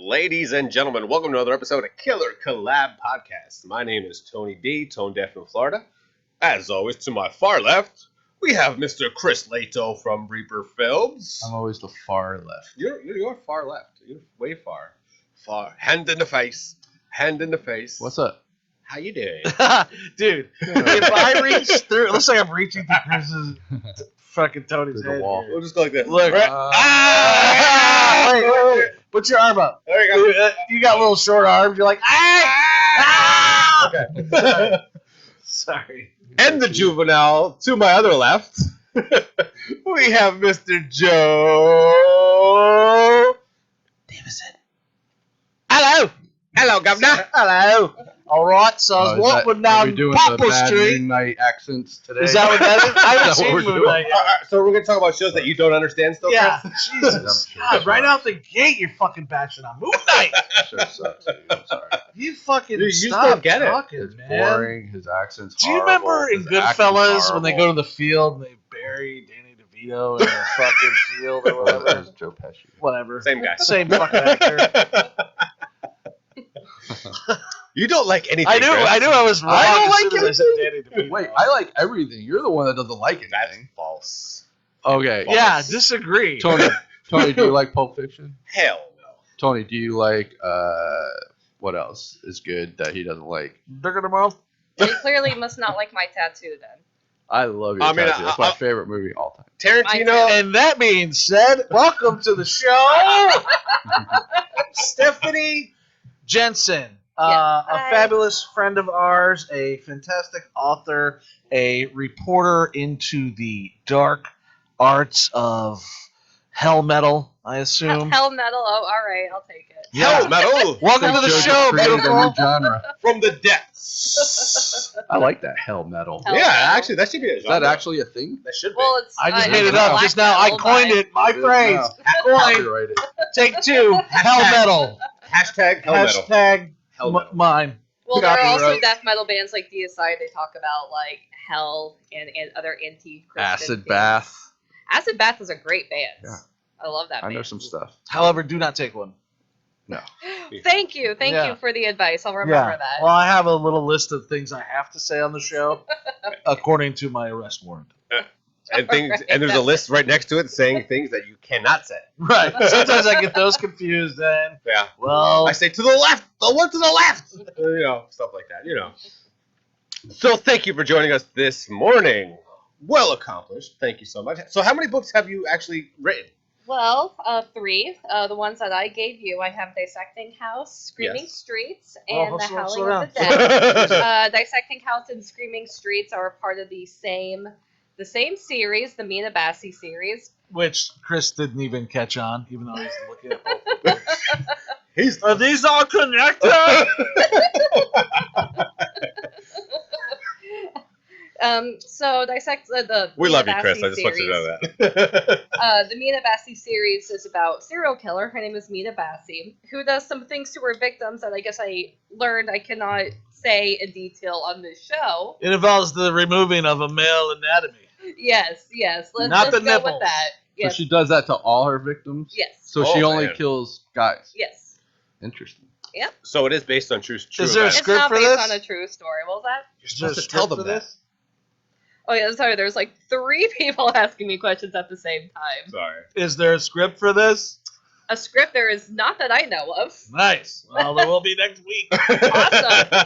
Ladies and gentlemen, welcome to another episode of Killer Collab Podcast. My name is Tony D, tone deaf in Florida. As always, to my far left, we have Mr. Chris Lato from Reaper Films. I'm always the far left. You're far left. You're way far. Far. Hand in the face. Hand in the face. What's up? How you doing? Dude, if I reach through, it looks like I'm reaching through Chris's fucking Tony's Through the head. wall. Here. We'll just go like this. Look. Wait. Put your arm up. There you go. You got little short arms. You're like, ah! Okay. Sorry. And the juvenile to my other left, we have Mr. Joe Davison. Hello. Hello, Governor. Hello. All right, so I was walking down Popple Street. Night accents today. Is that what that is? I haven't Is that what seen we're Moon doing? Knight yet. So we're going to talk about shows that you don't understand still, Yeah, Chris? Jesus. God, right out the gate, you're fucking bashing on Moon Knight. Show sucks, dude. I'm sorry. You fucking You just stop don't get it. talking, It's man. boring. His accent's Do you horrible. remember in His acting's Goodfellas when they horrible. go to the field and they bury Danny DeVito in the fucking field or That whatever? was Joe Pesci. Whatever. Same guy. Same fucking actor. You don't like anything, I knew I was wrong. I don't as like soon as I said Danny DeVito. Wait, I like everything. You're the one that doesn't like That's anything. false. Okay. Yeah, disagree. Tony, do you like Pulp Fiction? Hell no. Tony, do you like what else is good that he doesn't like? Dick in the mouth. You clearly must not like my tattoo then. I love your I mean, tattoo. That's my favorite movie all time. Tarantino. And that being said, welcome to the show, Stephanie Jensen. A Hi. fabulous friend of ours, a fantastic author, a reporter into the dark arts of hell metal, I assume. Hell metal. Oh, all right, I'll take it. Hell metal. Welcome to the Joe show, just created a beautiful. new genre. From the depths. I like that hell metal. Hell Yeah, metal. actually, that should be a Is genre. that actually a thing? That should be. Well, it's. I just it's made it black up just now. I metal, coined but- it. My It is phrase. now. Coined. Copyright it. Take two. Hell metal. Hashtag hell metal. Hashtag Hell metal. mine. Well, there are also Copyright. death metal bands like DSI. They talk about like hell and other anti-Christian Acid things. bath. Acid Bath is a great band. Yeah. I love that I band. know some stuff. However, do not take one. No. Thank you Yeah. for the advice. I'll remember that. Well, I have a little list of things I have to say on the show, according to my arrest warrant. And things, Right. and there's a list right next to it saying things that you cannot say. Right. Sometimes I get those confused. Then, Yeah. well, I say to the left, the one to the left. Stuff like that. So thank you for joining us this morning. Well accomplished. Thank you so much. So how many books have you actually written? Well, 3. The ones that I gave you, I have Dissecting House, Screaming Yes. Streets, Oh, and The slow Howling of the down. Dead. Dissecting House and Screaming Streets are part of the same series, the Mina Bassi series. which Chris didn't even catch on, even though he's looking at both of them. He's Are these all connected? So the We Mina love you, Chris. Bassi I just want you to know series. that. The Mina Bassi series is about serial killer. Her name is Mina Bassi, who does some things to her victims that I guess I learned I cannot say in detail on this show. It involves the removing of a male anatomy. Yes. Let's Not the go nipples. with that. Yes. So she does that to all her victims? Yes. So Oh, she only man. kills guys? Yes. Interesting. So it is based on true Is there a events. It's script not for based this? on a true story. What was that? You're Is there a supposed to tell script them for that. this? Oh yeah, sorry. There's like 3 people asking me questions at the same time. Sorry. Is there a script for this? A script there is not that I know of. Nice. Well, there will be next week.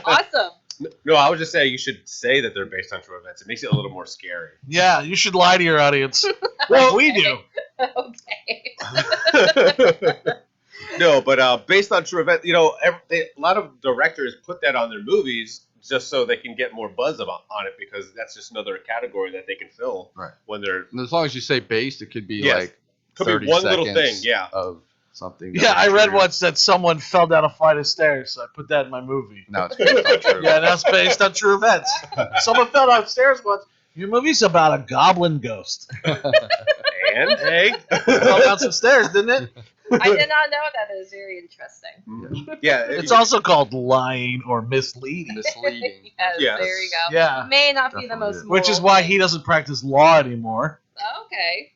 Awesome. No, I would just say you should say that they're based on true events. It makes it a little more scary. Yeah, you should lie to your audience. Like we do. Okay. No, but based on true events, a lot of directors put that on their movies just so they can get more buzz on it because that's just another category that they can fill Right. when they're. And as long as you say based, it could be Yes. like Could 30 be one little seconds thing, yeah. of something. Yeah, that I was read true. once that someone fell down a flight of stairs, so I put that in my movie. No, it's based on true. Yeah, that's based on true events. Someone fell downstairs once. Your movie's about a goblin ghost. And hey, Fell down some stairs, didn't it? I did not know that. It was very interesting. yeah, It's also called lying or misleading, Misleading. Yes, Yes. there you go. Yeah. May not be the Definitely most is. which is moral why thing. he doesn't practice law anymore. Okay.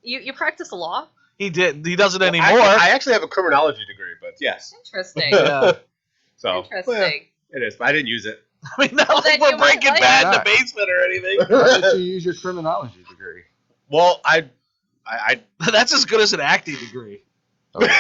You practice law? He did. He doesn't I anymore. actually have a criminology degree, but yes. Interesting. Yeah. So Interesting. it is, but I didn't use it. I mean, not Well, like then we're you might Breaking like Bad in it. the basement or anything. Why did you use your criminology degree? Well, I That's as good as an acting degree. Okay.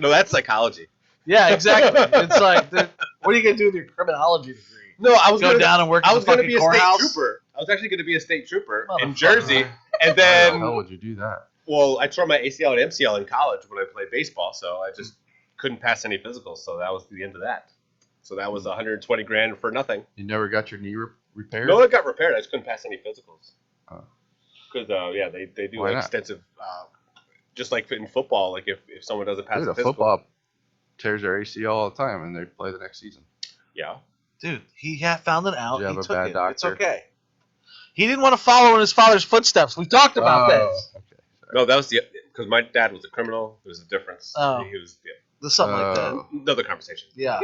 no, that's psychology. Yeah, exactly. It's like, what are you gonna do with your criminology degree? No, I was Go gonna down and work I at was the gonna fucking be a state courthouse? trooper. I was actually gonna be a state trooper in Motherfucker. Jersey, and Why the then hell would you do that? well, I tore my ACL and MCL in college when I played baseball, so I just couldn't pass any physicals. So that was the end of that. So that was 120 grand for nothing. You never got your knee repaired? No, it got repaired. I just couldn't pass any physicals. Oh. Because yeah, they do Why not? extensive, just like in football. Like if someone doesn't pass Dude, a a physical, football tears their ACL all the time, and they play the next season. yeah. Dude, he found it out. Did you have He a took bad it. doctor? It's okay. He didn't want to follow in his father's footsteps. We talked about this. Okay. Sorry. No, that was the because my dad was a criminal. There's a difference. Oh. He was There's something like that. Oh. another conversation. Yeah.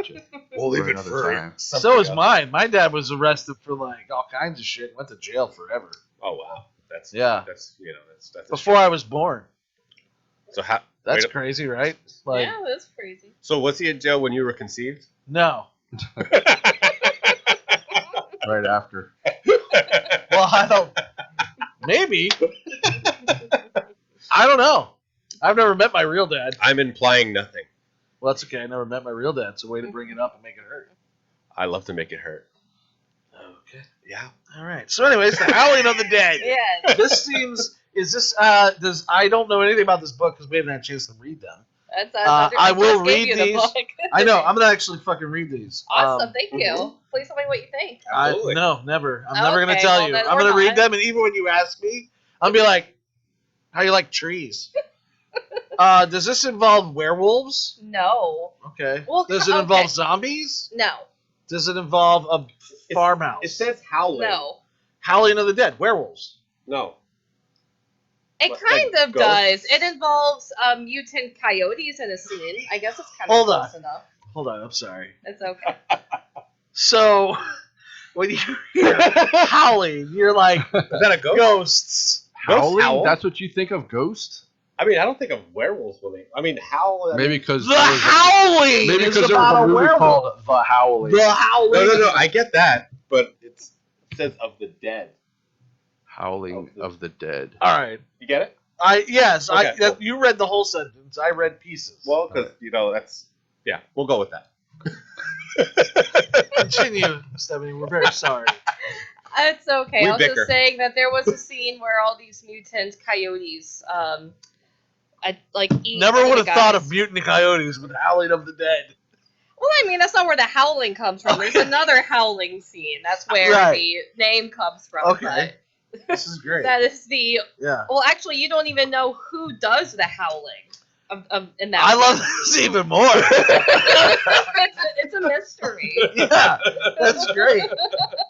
We'll leave it for time. So is mine. My dad was arrested for like all kinds of shit. Went to jail forever. Oh wow, that's Yeah. That's that's a Before I was born. So how? That's wait, crazy, right? Like, Yeah, that's crazy. so was he in jail when you were conceived? no. Right after. Well, I don't. Maybe. I don't know. I've never met my real dad. I'm implying nothing. Well, that's okay. I never met my real dad. It's a way to bring it up and make it hurt. I love to make it hurt. Okay. Yeah. All right. So, anyways, the Howling of the Dead. Yeah, This seems. Is this? Does I don't know anything about this book because we haven't had a chance to read them. that's. I will just gave read you the these. book. I know. I'm gonna actually fucking read these. Awesome, thank you. Please tell me what you think. Absolutely. No, never. I'm never gonna Okay, tell well, you. then I'm we're gonna read not. them, and even when you ask me, I'll be like, "How you like trees?" Does this involve werewolves? No. Okay. Well, Does it okay. involve zombies? No. Does it involve a farmhouse? It says Howling. No. Howling of the Dead, werewolves. No. It What, kind like of ghosts? does. It involves mutant coyotes in a scene. I guess it's kind of Hold close on. enough. Hold on, I'm sorry. It's okay. So, when you hear howling, you're like Is that a ghost? ghosts. Howling? howl? That's what you think of Ghost? I mean, I don't think of werewolves when they. I mean, howl. I Maybe mean, because The howling maybe is because there was about a movie werewolf. called The Howling. The howling. no. I get that, but it says of the dead. Howling of the Dead. All right. You get it? Yes. Okay, cool. You read the whole sentence. I read pieces. Well, because that's we'll go with that. Continue, Stephanie. We're very sorry. It's okay. We I was bicker. just saying that there was a scene where all these mutant coyotes, eat. Never one would of have the thought guys. of mutant coyotes with howling of the dead. Well, I mean, that's not where the howling comes from. There's another howling scene. That's where Right. the name comes from. Okay. This is But great. that is the. Yeah. Well, actually, you don't even know who does the howling in that. I love scene. this even more. it's a mystery. Yeah, that's great.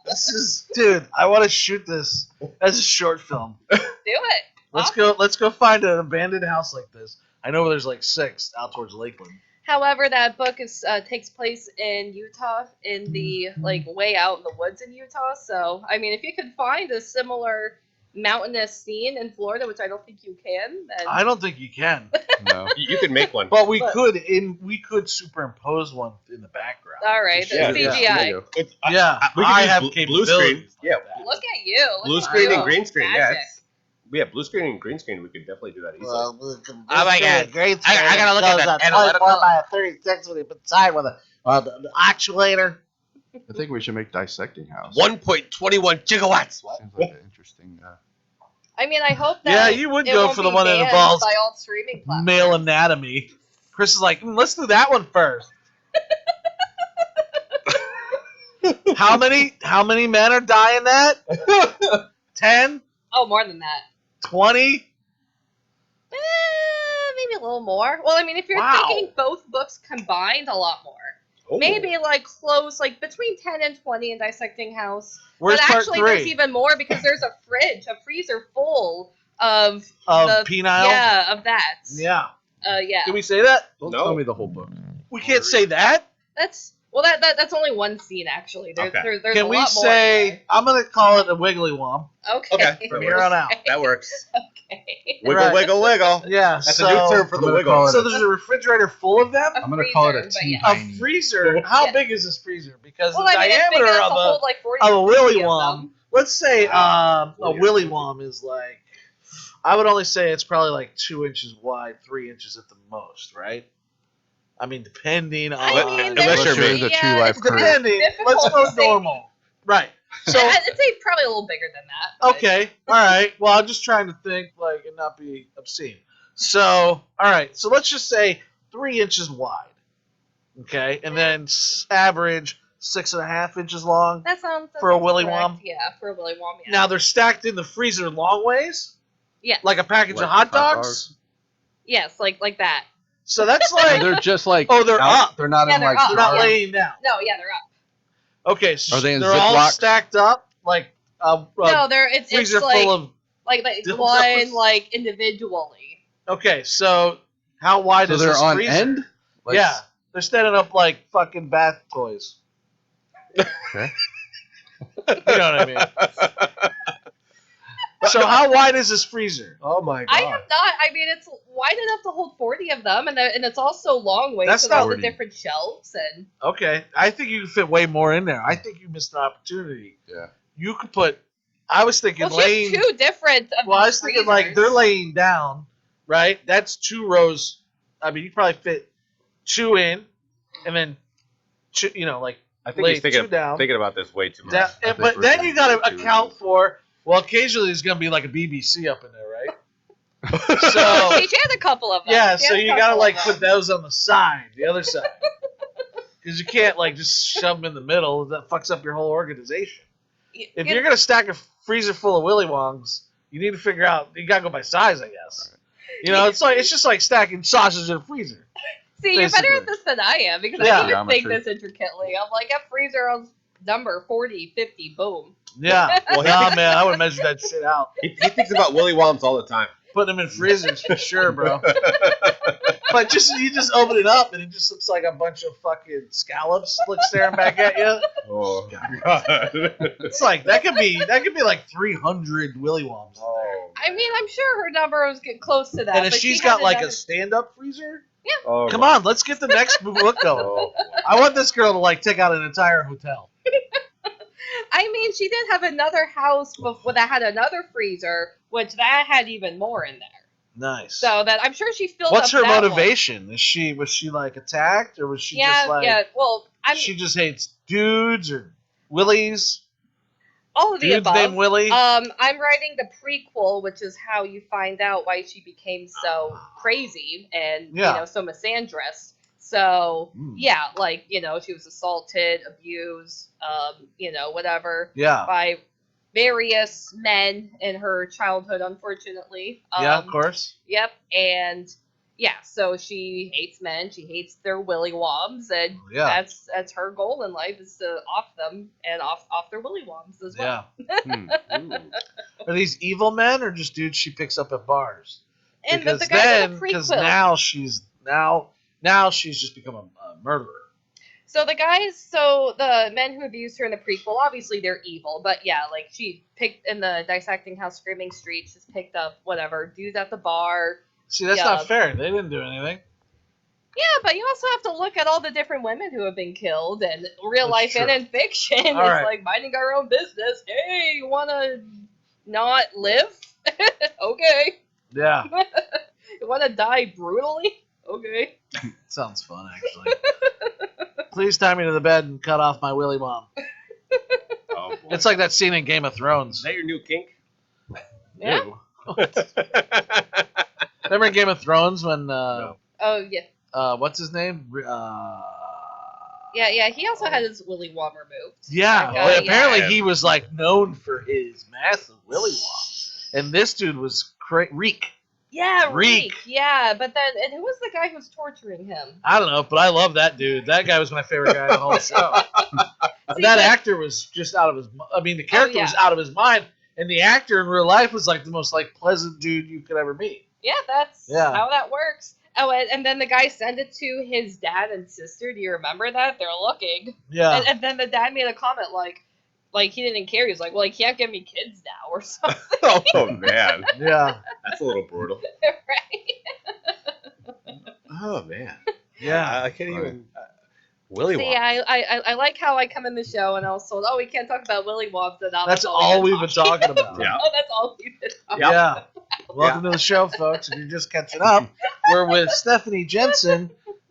This is, dude. I want to shoot this as a short film. Do it. Let's go find an abandoned house like this. I know there's like 6 out towards Lakeland. However, that book takes place in Utah, in the way out in the woods in Utah. So, I mean, if you could find a similar mountainous scene in Florida, which I don't think you can, then I don't think you can, No. You could make one. but we could superimpose one in the background. all right, the Yeah. CGI. Yeah, we could I use have blue capabilities. screen. Yeah, like that. Look at you. Look blue at screen you. and green screen. Magic. Yeah, blue screen and green screen. We could definitely do that easily. Oh my God. Great I gotta look at that analytical. 24 by 36 with it inside with the actuator. I think we should make Dissecting House. 1.21 gigawatts. Seems like an interesting. I mean, I hope that Yeah, you would it go won't for the be one that banned involves by all streaming platforms. Male anatomy. Chris is like, let's do that one first. How many men are dying that? 10? Oh, more than that. 20? Maybe a little more. Well, I mean, if you're Wow. thinking both books combined, a lot more. Oh. Maybe close, between 10 and 20 in Dissecting House. Where's but part actually, 3? there's even more because there's a freezer full of Of the penile? Yeah, of that. Yeah. Yeah. Can we say that? Don't No. tell me the whole book. We can't say that. That's that's only one scene actually. There's Okay. there's Can a we lot more. say, I'm going to call it a wiggly womp Okay. Okay. from here on out. That works. Okay. Okay. Wiggle, Right. wiggle, wiggle. Yeah, That's so, a new term for the I'm gonna wiggle. call it So there's a refrigerator full of them? I'm gonna call it a freezer, but tea yeah. A hiney. freezer? How Yeah. big is this freezer? Because Well, the I mean, it's big diameter enough to of hold like 40 a or willy 50 of wom, them. let's say Wow. a willy wom is like, I would only say it's probably like 2 inches wide, 3 inches at the most, right? I mean, depending on... I mean, Unless you're me. The true life crew. Depending. Difficult Let's go to say. normal. Right. So, I'd say probably a little bigger than that. But okay, all right. Well, I'm just trying to think like and not be obscene. So, all right. So let's just say 3 inches wide. Okay, and then average 6.5 inches long. that sounds For a sounds willy correct. wom? Yeah, for a willy wom. Yeah. Now they're stacked in the freezer long ways, yeah. like a package Like of hot hot dogs. Yes, like that. So that's So like they're just like Oh, they're out- up. They're not Yeah, in they're like up. they're not jars. laying down. No, yeah, they're up. Okay, so Are they in they're all Ziplocs? stacked up like a No, they're it's freezer like full of. like dildos. one like individually. Okay, so how wide So is they're this on freezer? end. Like, Yeah, they're standing up like fucking bath toys. Okay. You know what I mean? So how wide is this freezer? Oh my god. I have not. I mean, it's wide enough to hold 40 of them, and it's also long ways That's with not all the 40. different shelves and. Okay, I think you can fit way more in there. I think you missed an opportunity. Yeah. You could put. I was thinking Well, she laying. has 2 different. Of Well, I these was thinking like freezers. they're laying down, right? That's 2 rows. I mean, you could probably fit 2 in, and then, like I think lay he's 2 down. thinking about this way too much. Down- I think but we're then gonna you got do to too. account for. Well, occasionally there's gonna be like a BBC up in there, right? Oh, So she had a couple of them. yeah, She so had a you gotta couple like of put them. those on the side, the other side, because you can't like just shove them in the middle. That fucks up your whole organization. If you're gonna stack a freezer full of Willy Wongs, you need to figure out. You gotta go by size, I guess. It's just like stacking sausage in a freezer. See, you're better basically. at this than I am because Yeah. I didn't think Geometry. this intricately. I'm like, a freezer of number 40, 50, boom. Yeah. Well, Nah, man, I would measure that shit out. He thinks about Willy Woms all the time. Putting them in freezers for sure, bro. But you just open it up and it just looks like a bunch of fucking scallops staring back at you. Oh god. It's like that could be like 300 Willy Woms. Oh, I mean, I'm sure her number was getting close to that. And if but she's she got had like another- a stand-up freezer, oh, come on, let's get the next book going. Oh, I want this girl to like take out an entire hotel. I mean, she did have another house that had another freezer, which that had even more in there. Nice. So that I'm sure she filled What's up her that one. motivation? Was she like attacked, or was she Yeah, just like yeah. Well, I'm she just hates dudes or willies? all of the Dudes above. named Willie. I'm writing the prequel, which is how you find out why she became so crazy and Yeah. so misandrous. So Mm. yeah, like she was assaulted, abused, whatever Yeah. by various men in her childhood, unfortunately. Yeah, of course. Yep, and yeah, so she hates men. She hates their willy woms, and Yeah. that's her goal in life is to off them and off their willy woms as well. Yeah. Hmm. Are these evil men or just dudes she picks up at bars? And Because the guys in the because prequel. now she's just become a murderer. So the men who abused her in the prequel, obviously they're evil, but yeah, like she picked in the Dissecting House, Screaming Street, she's picked up whatever dudes at the bar. See, that's Yeah. not fair. They didn't do anything. Yeah, but you also have to look at all the different women who have been killed in real That's life true. and in fiction. All It's right. like minding our own business. Hey, you wanna not live? Okay. Yeah. You wanna die brutally? Okay. Sounds fun, actually. Please tie me to the bed and cut off my willy mom. oh boy. It's like that scene in Game of Is Thrones. that your new kink? Yeah. Ew. Remember in Game of Thrones when No. Oh yeah. what's his name? Yeah. He also had his willy wom removed. Yeah. That Well, guy, apparently yeah. he was like known for his massive willy wom, and this dude was reek. Yeah, Reek. Reek. Yeah, but then and who was the guy who was torturing him? I don't know, but I love that dude. That guy was my favorite guy in the whole show. See, That but- actor was just out of his. I mean, the character was out of his mind, and the actor in real life was like the most like pleasant dude you could ever meet. Yeah, that's Yeah. how that works. Oh, and then the guy sent it to his dad and sister. Do you remember that? They're looking. Yeah. And then the dad made a comment like, like he didn't care. He was like, well, he can't give me kids now or something. Oh man, Yeah. that's a little brutal. Right? Oh man, Yeah. I can't Right. even. Willy See, Wonka. I like how I come in the show and I was told, oh, we can't talk about Willy Wonka. And That's all we've been talking about. Yeah. Oh, that's all we've been talking Yeah. Welcome to the show, folks. If you're just catching up, we're with Stephanie Jensen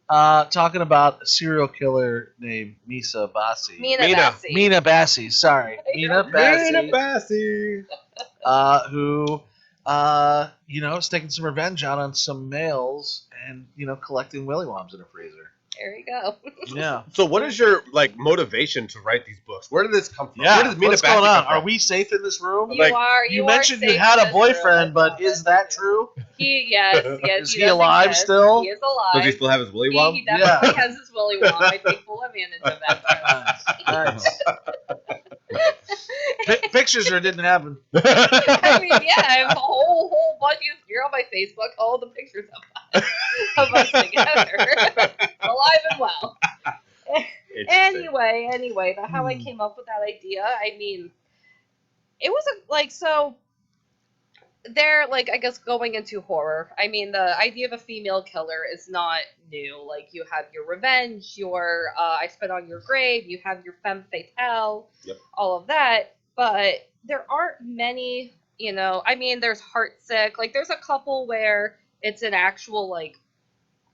talking about a serial killer named Misa Bassi. Mina Mina. Bassi. Mina Bassi, sorry. Mina Bassi. Bassi. Who, is taking some revenge out on some males and, collecting Willy Woms in her freezer. There you go. Yeah. So, what is your motivation to write these books? Where did this come from? Yeah. Where does Mina What's Bassi going on? come from? Are we safe in this room? You Like, are. You are mentioned you safe had in a this room. boyfriend, but is that true? Yes. Is he does alive exist. still? He is alive. Does he still have his Willy Wom? He definitely has his Willy Wom. I take full advantage of that. Nice. Pictures or it didn't happen. I mean, yeah, I have a whole bunch. You're on my Facebook. All the pictures of us together, alive and well. Anyway, how I came up with that idea. I mean, it was so. They're I guess going into horror. I mean, the idea of a female killer is not new. Like you have your revenge, your I spit on your grave, you have your femme fatale, all of that. But there aren't many. I mean, there's Heartsick. There's a couple where it's an actual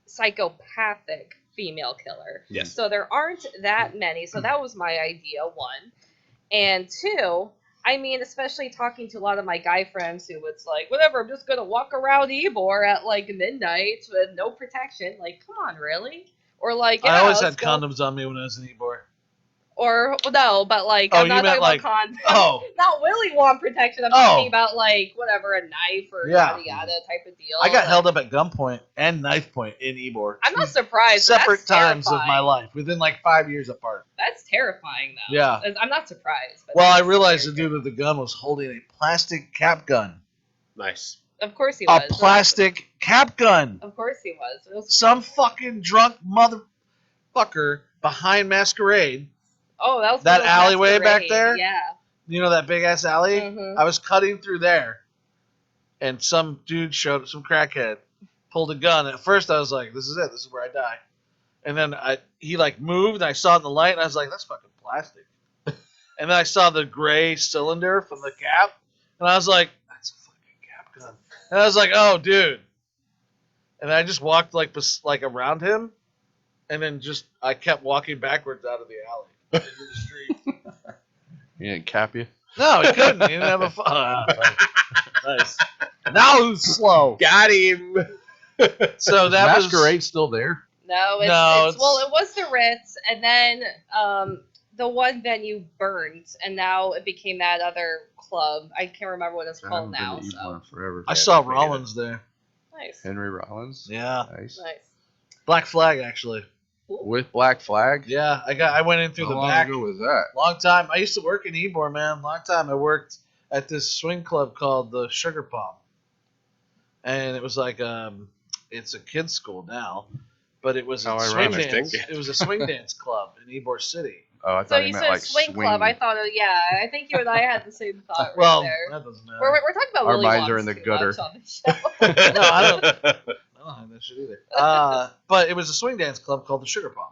psychopathic female killer. Yes. So there aren't that many. So that was my idea, one. And two, I mean, especially talking to a lot of my guy friends who it's whatever, I'm just going to walk around Ybor at midnight with no protection. Come on, really? Or I always had condoms on me when I was in Ybor. Or, no, but I'm you not meant talking about condoms. Oh. Not Willy Wonka protection. I'm talking about whatever, a knife or yada yada type of deal. I got held up at gunpoint and knife point in Ybor. I'm not surprised. Separate That's times of terrifying. my life, within 5 years apart. That's terrifying, though. Yeah. I'm not surprised. But Well, I that's realized the very dude with the gun was holding a plastic cap gun. Nice. Of course he A was. plastic cap gun. Of course he was. It was Some fucking drunk motherfucker behind Masquerade. Oh, that was That one of those alleyway back Masquerade. there? Yeah. You know that big ass alley? Mhm. I was cutting through there, and some dude showed up, some crackhead, pulled a gun. At first, I was like, "This is it. This is where I die." And then he moved, and I saw it in the light, and I was like, "That's fucking plastic." And then I saw the gray cylinder from the cap, and I was like, "That's a fucking cap gun." And I was like, "Oh, dude." And I just walked around him, and then I kept walking backwards out of the alley into the street. He didn't cap you. No, he couldn't. He didn't have a nice. Now who's slow? Got him. So Is that was Masquerade still there? No, it was the Ritz, and then the one venue burned, and now it became that other club. I can't remember what it's I called haven't now. been to So Ybor forever. I saw Rollins there. nice, Henry Rollins. Yeah, Nice. nice. Black Flag actually. With Black Flag. Yeah, I went in through How the long back. ago was that? Long time. I used to work in Ybor, man. Long time. I worked at this swing club called the Sugar Palm, and it was it's a kids' school now, but it was How a swing ironic. dance. It was a swing dance club in Ybor City. Oh, I So thought he you meant said swing club. I thought, I think you and I had the same thought. Well, right there. that doesn't matter. We're talking about Our Willy minds are Wonks in the too gutter. much on this show. No, I don't have that shit either. But it was a swing dance club called the Sugar Palm,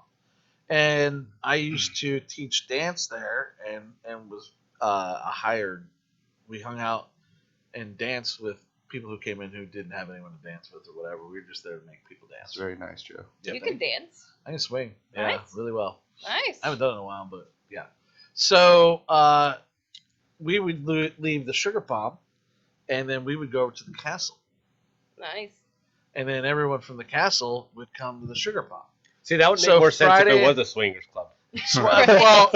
and I used to teach dance there, and was a hired. We hung out and danced with people who came in who didn't have anyone to dance with or whatever. We were just there to make people That's dance. very nice, Joe. You can dance. I can swing, yeah, Nice. really well. Nice. I haven't done it in a while, but yeah. So we would leave the Sugar Palm, and then we would go over to the castle, Nice. and then everyone from the castle would come to the Sugar Palm. See, that would make So more sense if Friday- it was a swingers club. well,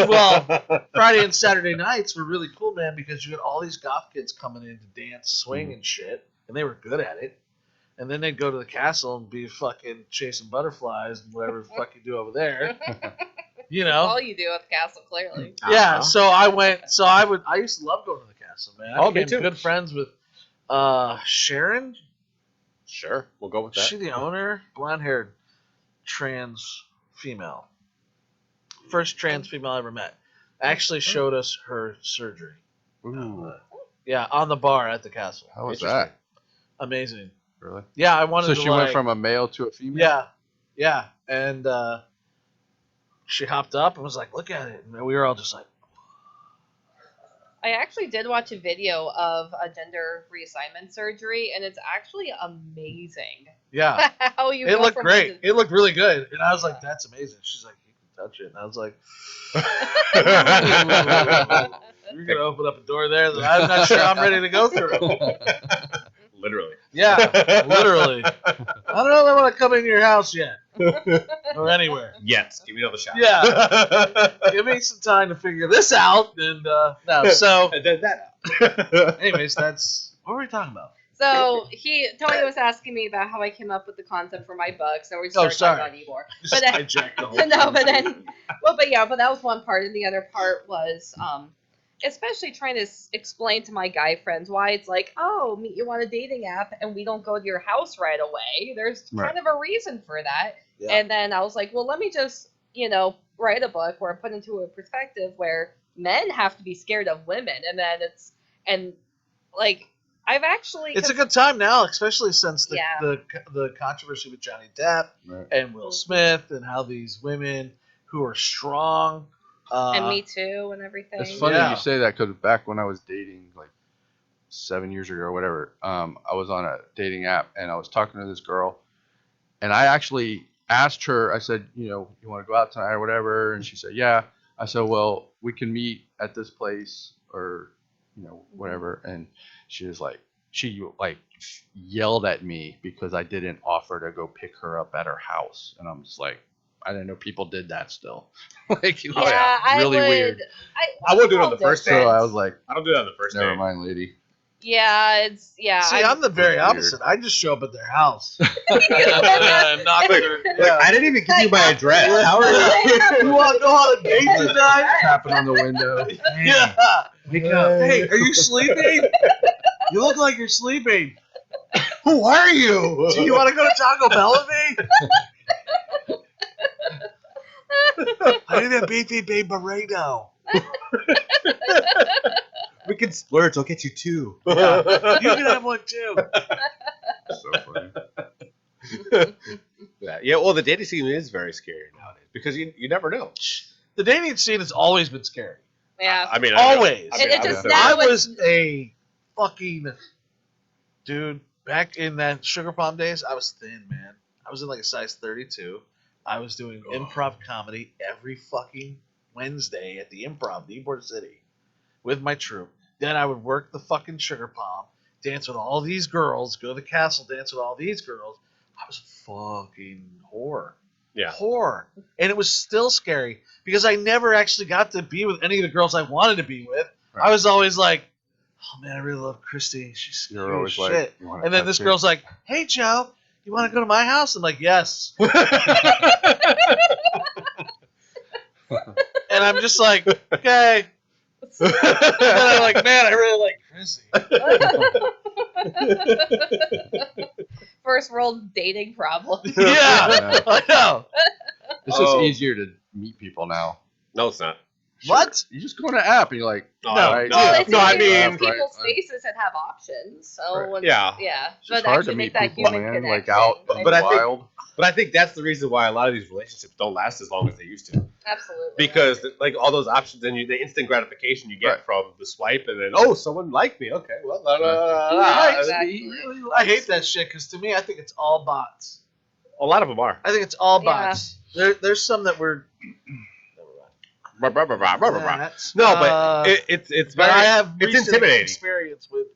Friday and Saturday nights were really cool, man, because you had all these goth kids coming in to dance, swing, and shit, and they were good at it. And then they'd go to the castle and be fucking chasing butterflies and whatever the fuck you do over there, you know. All you do at the castle, clearly. Yeah, so I went. So I used to love going to the castle, man. I Oh, me became too. good friends with Sharon. Sure, we'll go with Is that. she the owner? Blonde-haired trans female. First trans female I ever met. actually showed us her surgery. Ooh, Yeah, on the bar at the castle. how was Interesting. that? Amazing. Really? Yeah, I wanted So to she went from a male to a female? Yeah, and she hopped up and was like, "Look at it," and we were all just like, I actually did watch a video of a gender reassignment surgery, and it's actually amazing. "Yeah, How you it go looked from great. one It looked really good," and I was like, "That's amazing." She's like, "You can touch it," and I was like, "You're gonna open up a door there that I'm not sure I'm ready to go through." Literally. Yeah, literally. I don't know if I want to come into your house yet or anywhere. Yes, give me another shot. Yeah. Give me some time to figure this out, and no. So, And then that. anyways, that's what were we talking about? So Tony was asking me about how I came up with the concept for my book. So we started sorry. talking about Ybor. Just But then, hijacked the whole no, thing. but then, but that was one part, and the other part was especially trying to explain to my guy friends why it's like, oh, meet you on a dating app, and we don't go to your house right away. There's kind of a reason for that. Yeah. And then I was like, well, let me just write a book where I put into a perspective where men have to be scared of women, and then I've actually. It's a good time now, especially since the Yeah. the controversy with Johnny Depp Right. and Will Smith and how these women who are strong And Me Too and everything. It's funny Yeah. you say that because back when I was dating, like 7 years ago or whatever, I was on a dating app and I was talking to this girl, and I actually asked her. I said, you want to go out tonight or whatever, and she said, yeah. I said, well, we can meet at this place or whatever, and she yelled at me because I didn't offer to go pick her up at her house, and I'm just like, I didn't know people did that still. Like, Yeah, really weird. I would do it on the first So day. I was like, I don't do that on the first never day. mind, lady. Yeah, See, I'm the very Weird. opposite. I just show up at their house. Like, I didn't even give you my address. Yeah. How are you? You want to go on a date tonight? Tapping on the window. Yeah. Wake up. Hey, are you sleeping? You look like you're sleeping. Who are you? Do you want to go to Taco Bell with me? I need a beefy babe burrito. We can splurge. I'll get you two. Yeah. You can have one too. So funny. Yeah. Well, the dating scene is very scary nowadays because you never know. The dating scene has always been scary. Yeah. I mean, Always. I mean, It I just would- now I was a fucking dude back in that Sugar Palm days. I was thin, man. I was in like a size 32. I was doing improv comedy every fucking Wednesday at the Improv, the Ybor City, with my troupe. Then I would work the fucking Sugar Palm, dance with all these girls, go to the castle, dance with all these girls. I was fucking whore. Yeah. Whore. And it was still scary because I never actually got to be with any of the girls I wanted to be with. Right. I was always like, oh man, I really love Christy. She's cute You're as always like, shit. you wanna And then touch this it? girl's like, hey Joe, you want to go to my house? I'm like, yes. And I'm just like, okay. And then I'm like, man, I really like Chrissy. First world dating problem. Yeah, I know. It's Oh. just easier to meet people now. No, it's not. What? You just go on an app and you're like, No, No, Well, it's no, I easier mean, in people's faces that have options. So Right. when- Yeah. yeah. it's just But hard to actually meet make that people, human man. connection. Like out in But the I think- wild. But I think that's the reason why a lot of these relationships don't last as long as they used to. Absolutely. Because like all those options and the instant gratification you get Right. from the swipe, and then someone liked me. Okay, well, Right. Exactly. I hate that shit because to me, I think it's all bots. a lot of them are. I think it's all Yeah. bots. There's some that were. No, That, but it's but very. I have it's recent intimidating. experience with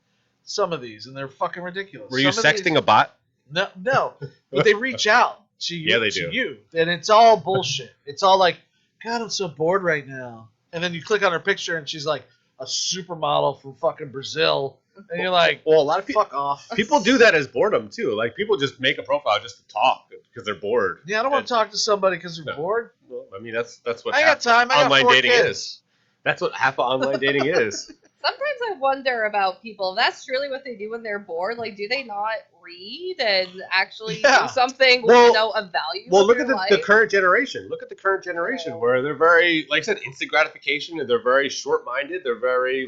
some of these, and they're fucking ridiculous. Were you Some of these- sexting a bot? No, but they reach out to you. Yeah, they to do. you, and it's all bullshit. It's all like, God, I'm so bored right now. And then you click on her picture, and she's like a supermodel from fucking Brazil, and you're like, Well, a lot of fuck off. people do that as boredom too. Like people just make a profile just to talk because they're bored. Yeah, I don't want to talk to somebody because they're No. bored. Well, I mean, that's what I got half time. I got online 4 dating kids. is. That's what half of online dating is. Sometimes I wonder about people. If that's really what they do when they're bored. Like, do they not read and actually do something, of value? Well, look at life? the current generation. Look at the current generation where they're very, like I said, instant gratification, and they're very short-minded. They're very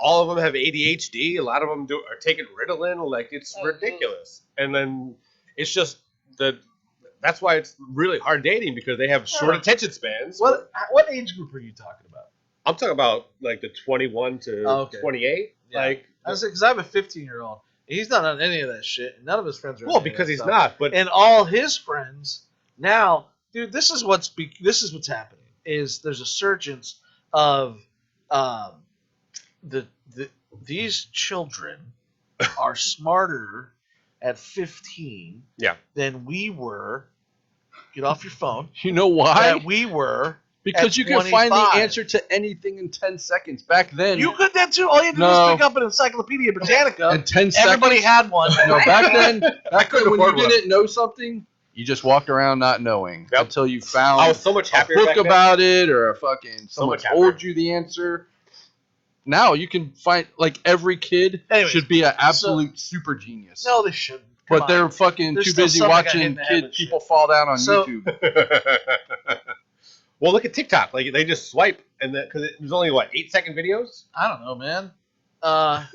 all of them have ADHD. A lot of them are taking Ritalin. Like, it's ridiculous. And then it's just that's why it's really hard dating, because they have short attention spans. What age group are you talking about? I'm talking about like the 21 to 28. Yeah. Like, I was because I have a 15-year-old. He's not on any of that shit. None of his friends are. Well, because he's not. But and all his friends now, dude. This is what's happening. Is there's a surgence of these children are smarter at 15 than we were. Get off your phone. You know why? That we were. Because you can find the answer to anything in 10 seconds. Back then, you could then too. All you had to do was pick up an Encyclopedia Britannica. In 10 seconds, everybody had one. No, back then, when you didn't know something, you just walked around not knowing until you found I was so much happier a book about it, or a fucking someone told you the answer. Now you can find, like, every kid should be an absolute super genius. No, they shouldn't. But they're fucking too busy watching people fall down on YouTube. Well, look at TikTok. Like, they just swipe, and because there's only 8-second videos. I don't know, man. I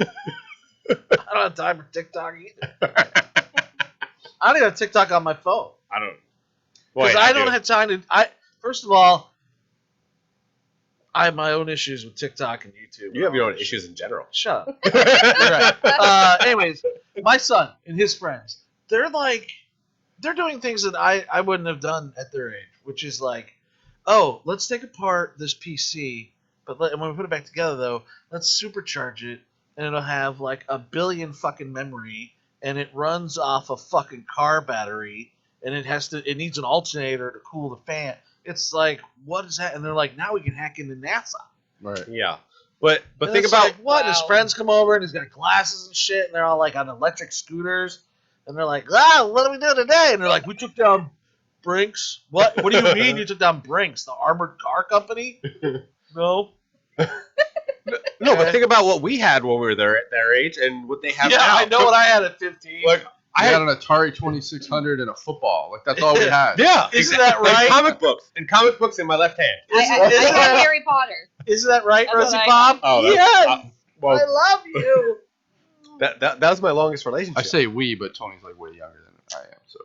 don't have time for TikTok either. I don't even have TikTok on my phone. I don't. Because I don't have time to. First of all, I have my own issues with TikTok and YouTube. You have your own issues in general. Shut up. Right. Anyways, my son and his friends, they're doing things that I wouldn't have done at their age, which is like, oh, let's take apart this PC, but when we put it back together, though, let's supercharge it, and it'll have like 1 billion fucking memory, and it runs off a fucking car battery, and it needs an alternator to cool the fan. It's like, what is that? And they're like, now we can hack into NASA. Right. Yeah. But and think about what? His friends come over, and he's got glasses and shit, and they're all like on electric scooters, and they're like, what do we do today? And they're like, we took down Brinks. What do you mean you took down Brinks, the armored car company? No. No, but think about what we had when we were at their age and what they have now. Yeah, I know what I had at 15. Like, I had an Atari 2600 and a football. Like, that's all we had. Yeah. Isn't that right? And comic books in my left hand. I had Harry Potter. Isn't that right, That's Rosie Bob? Oh, yes. Well, I love you. That was my longest relationship. I say we, but Tony's like way younger than I am, so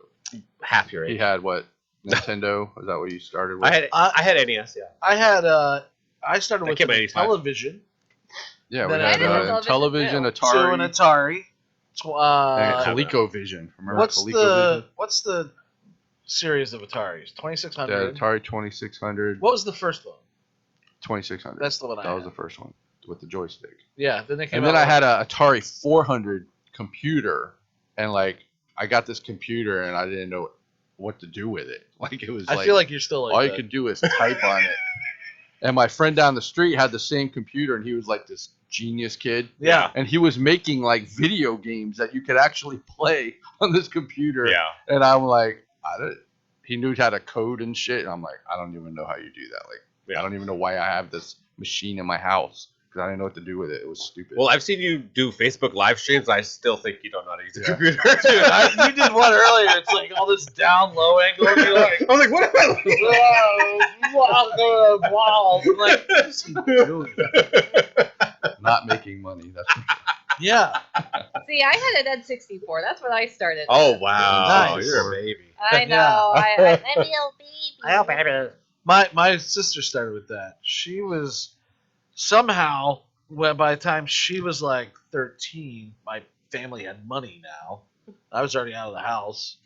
half your age. he had what? Nintendo? Is that what you started with? I had NES. Yeah. I started with television. Yeah, we Then I had had a television, too. Atari, So an Atari. and ColecoVision. Remember ColecoVision? What's the series of Ataris? 2600. Yeah, Atari 2600. What was the first one? 2600. That's the one I had. That was the first one with the joystick. Yeah, then they came And out then I with- had a Atari 400 computer, and like I got this computer and I didn't know what to do with it. Like it was. I feel like you're still like all that. you could do is type on it. And my friend down the street had the same computer, and he was like this genius kid. Yeah. And he was making like video games that you could actually play on this computer. Yeah. And I'm like, he knew how to code and shit. And I'm like, I don't even know how you do that. Like, I don't even know why I have this machine in my house because I didn't know what to do with it. It was stupid. Well, I've seen you do Facebook live streams. I still think you don't know how to use a computer. Dude, you did one earlier. It's like all this down low angle. And you're like, I was like, what am I looking wow. I'm like, what is he doing? Not making money. That's for sure. Yeah. See, I had an N64. That's what I started. Oh, wow. Nice. You're a baby. I know. Yeah. I'm a baby. My sister started with that. She was somehow, by the time she was like 13, my family had money now. I was already out of the house.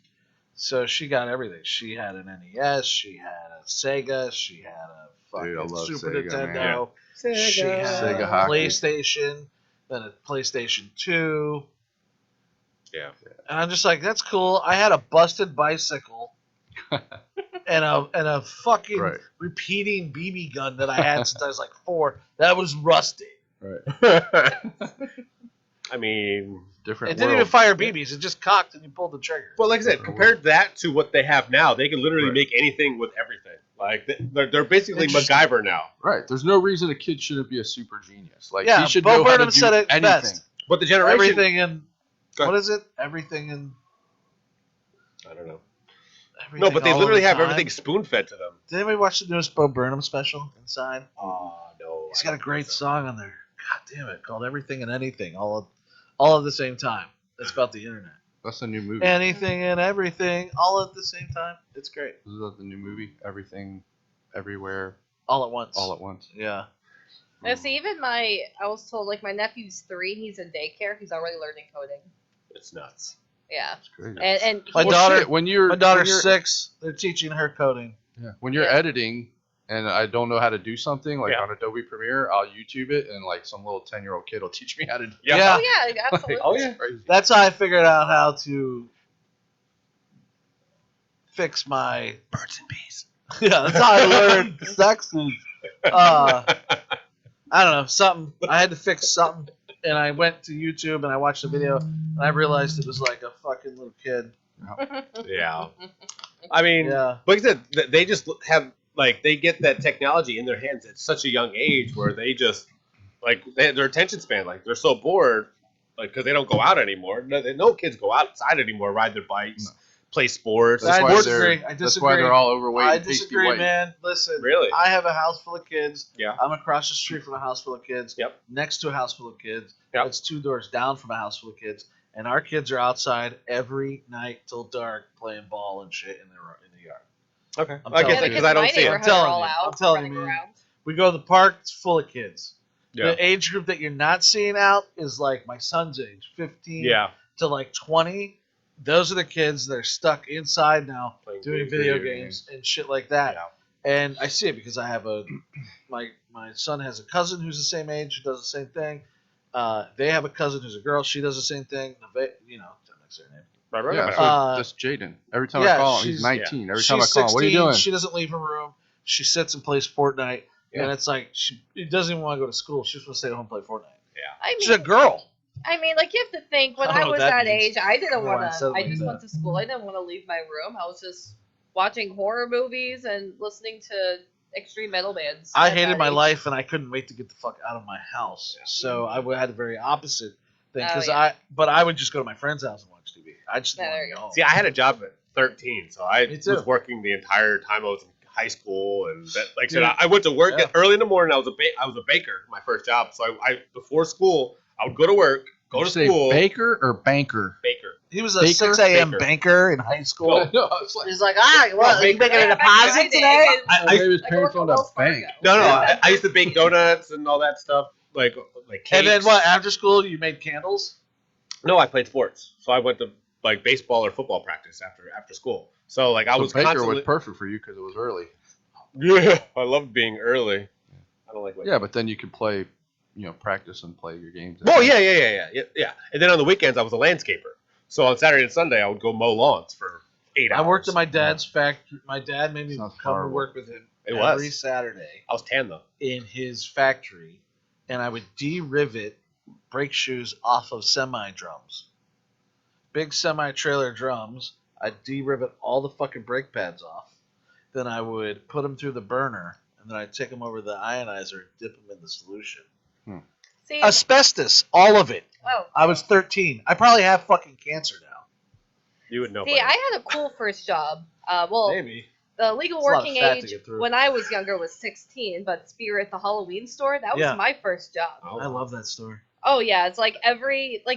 So she got everything. She had an NES. She had a Sega. She had a Dude, I fucking love Super Sega, Nintendo. man. She had Sega a hockey. PlayStation, then a PlayStation 2. Yeah. And I'm just like, that's cool. I had a busted bicycle and a fucking Right. repeating BB gun that I had since I was like 4. That was rusty. Right. I mean, Different It didn't world. even fire BBs. It just cocked and you pulled the trigger. well, like I said, compared that to what they have now, they can literally Right. make anything with everything. Like they're basically Interesting. MacGyver now. Right. There's no reason a kid shouldn't be a super genius. Like Yeah, he should Bo know how to Burnham do said it anything. best. But the generation. Everything in Go ahead. what is it? Everything in. I don't know. Everything No, but they all literally the have time. everything spoon fed to them. Did anybody watch the newest Bo Burnham special, Inside? Oh no. He's I got a don't great think so. song on there. God damn it, called Everything and Anything, all at the same time. It's about the internet. That's the new movie. Anything and everything, all at the same time. It's great. Is that the new movie? Everything, everywhere, All at once. all at once. Yeah. Now, see, even I was told, like, my nephew's 3, he's in daycare, he's already learning coding. It's nuts. Yeah. It's crazy. And My he- daughter- shit, when you're My daughter's when you're- 6. They're teaching her coding. Yeah. When you're Yeah. editing and I don't know how to do something like Yeah. on Adobe Premiere, I'll YouTube it and like some little 10-year-old kid will teach me how to do it. Yeah. Oh, yeah, absolutely. Oh, yeah. It's crazy. That's how I figured out how to fix my birds and bees. Yeah, that's how I learned sex is. I don't know, something. I had to fix something, and I went to YouTube and I watched the video, and I realized it was like a fucking little kid. Yeah. I mean, Yeah. like I said, they just have like they get that technology in their hands at such a young age where they just like their attention span, like they're so bored, like because they don't go out anymore. No kids go outside anymore, ride their bikes, play sports. I why disagree. they're- I That's why disagree. they're all overweight I and pasty disagree, white. man. Listen, Really? I have a house full of kids. Yeah. I'm across the street from a house full of kids. Yep. Next to a house full of kids. Yep. That's 2 doors down from a house full of kids. And our kids are outside every night till dark playing ball and shit in the yard. Okay, I'm I telling guess you. that because I don't see it. I'm I'm telling all you. out, I'm telling you, running man. around. We go to the park, it's full of kids. Yeah. The age group that you're not seeing out is like my son's age, 15 Yeah. to like 20. Those are the kids that are stuck inside now Playing doing video games and shit like that. And I see it because I have my son has a cousin who's the same age who does the same thing. They have a cousin who's a girl. She does the same thing. You know, that's her name. Right. Yeah, so that's Jaden. Every time yeah, I call him, he's she's- 19. Every She's time I call him, what are you 16, doing? She doesn't leave her room. She sits and plays Fortnite. Yeah. And it's like she doesn't even want to go to school. She just wants to stay at home and play Fortnite. I She's a mean, girl. like, you have to think, when I don't I know was what that that means. age, I didn't Why I want said it to, I like just that. went to school. I didn't want to leave my room. I was just watching horror movies and listening to extreme metal bands. I at hated that my age. life, and I couldn't wait to get the fuck out of my house. So I had the very opposite thing. Oh, Because yeah. I would just go to my friend's house and watch TV. I just Yeah, didn't there want you to go. go. See, I had a job at 13, so I Me too. was working the entire time I was in high school, and that, like I said, Dude. I went to work Yeah. early in the morning. I was a baker, my first job. So I before school, I would go to work, go Did to you say school, baker or banker? baker. He was a Baker? 6 a.m. Baker. banker in high school. No, it's like He's like, ah, what? Baker. You making a Yeah, back in my deposit day, today? I- maybe his I parents worked owned at a Wells bank. Fargo. No, Yeah. I used to bake donuts and all that stuff, like cakes. And then what? After school, you made candles? No, I played sports, so I went to like baseball or football practice after school. So like I So was baker constantly. was perfect for you because it was early. Yeah, I loved being early. I don't like. Yeah, but then you could play, practice and play your games. Oh yeah. And then on the weekends, I was a landscaper. So on Saturday and Sunday, I would go mow lawns for 8 hours. I worked at my dad's factory. My dad made me Sounds come to horrible. work with him It every was. Saturday I was tan though. in his factory, and I would de-rivet brake shoes off of semi-drums. Big semi-trailer drums. I'd de-rivet all the fucking brake pads off. Then I would put them through the burner, and then I'd take them over the ionizer and dip them in the solution. See, Asbestos, all of it. oh, I was 13. I probably have fucking cancer now. You would know. see, by now. I had a cool first job. Well, Maybe. the legal It's a lot of working fat to age get through. when I was younger was 16, but Spirit, the Halloween store, that was Yeah. my first job. Oh. I love that store. Oh yeah, it's like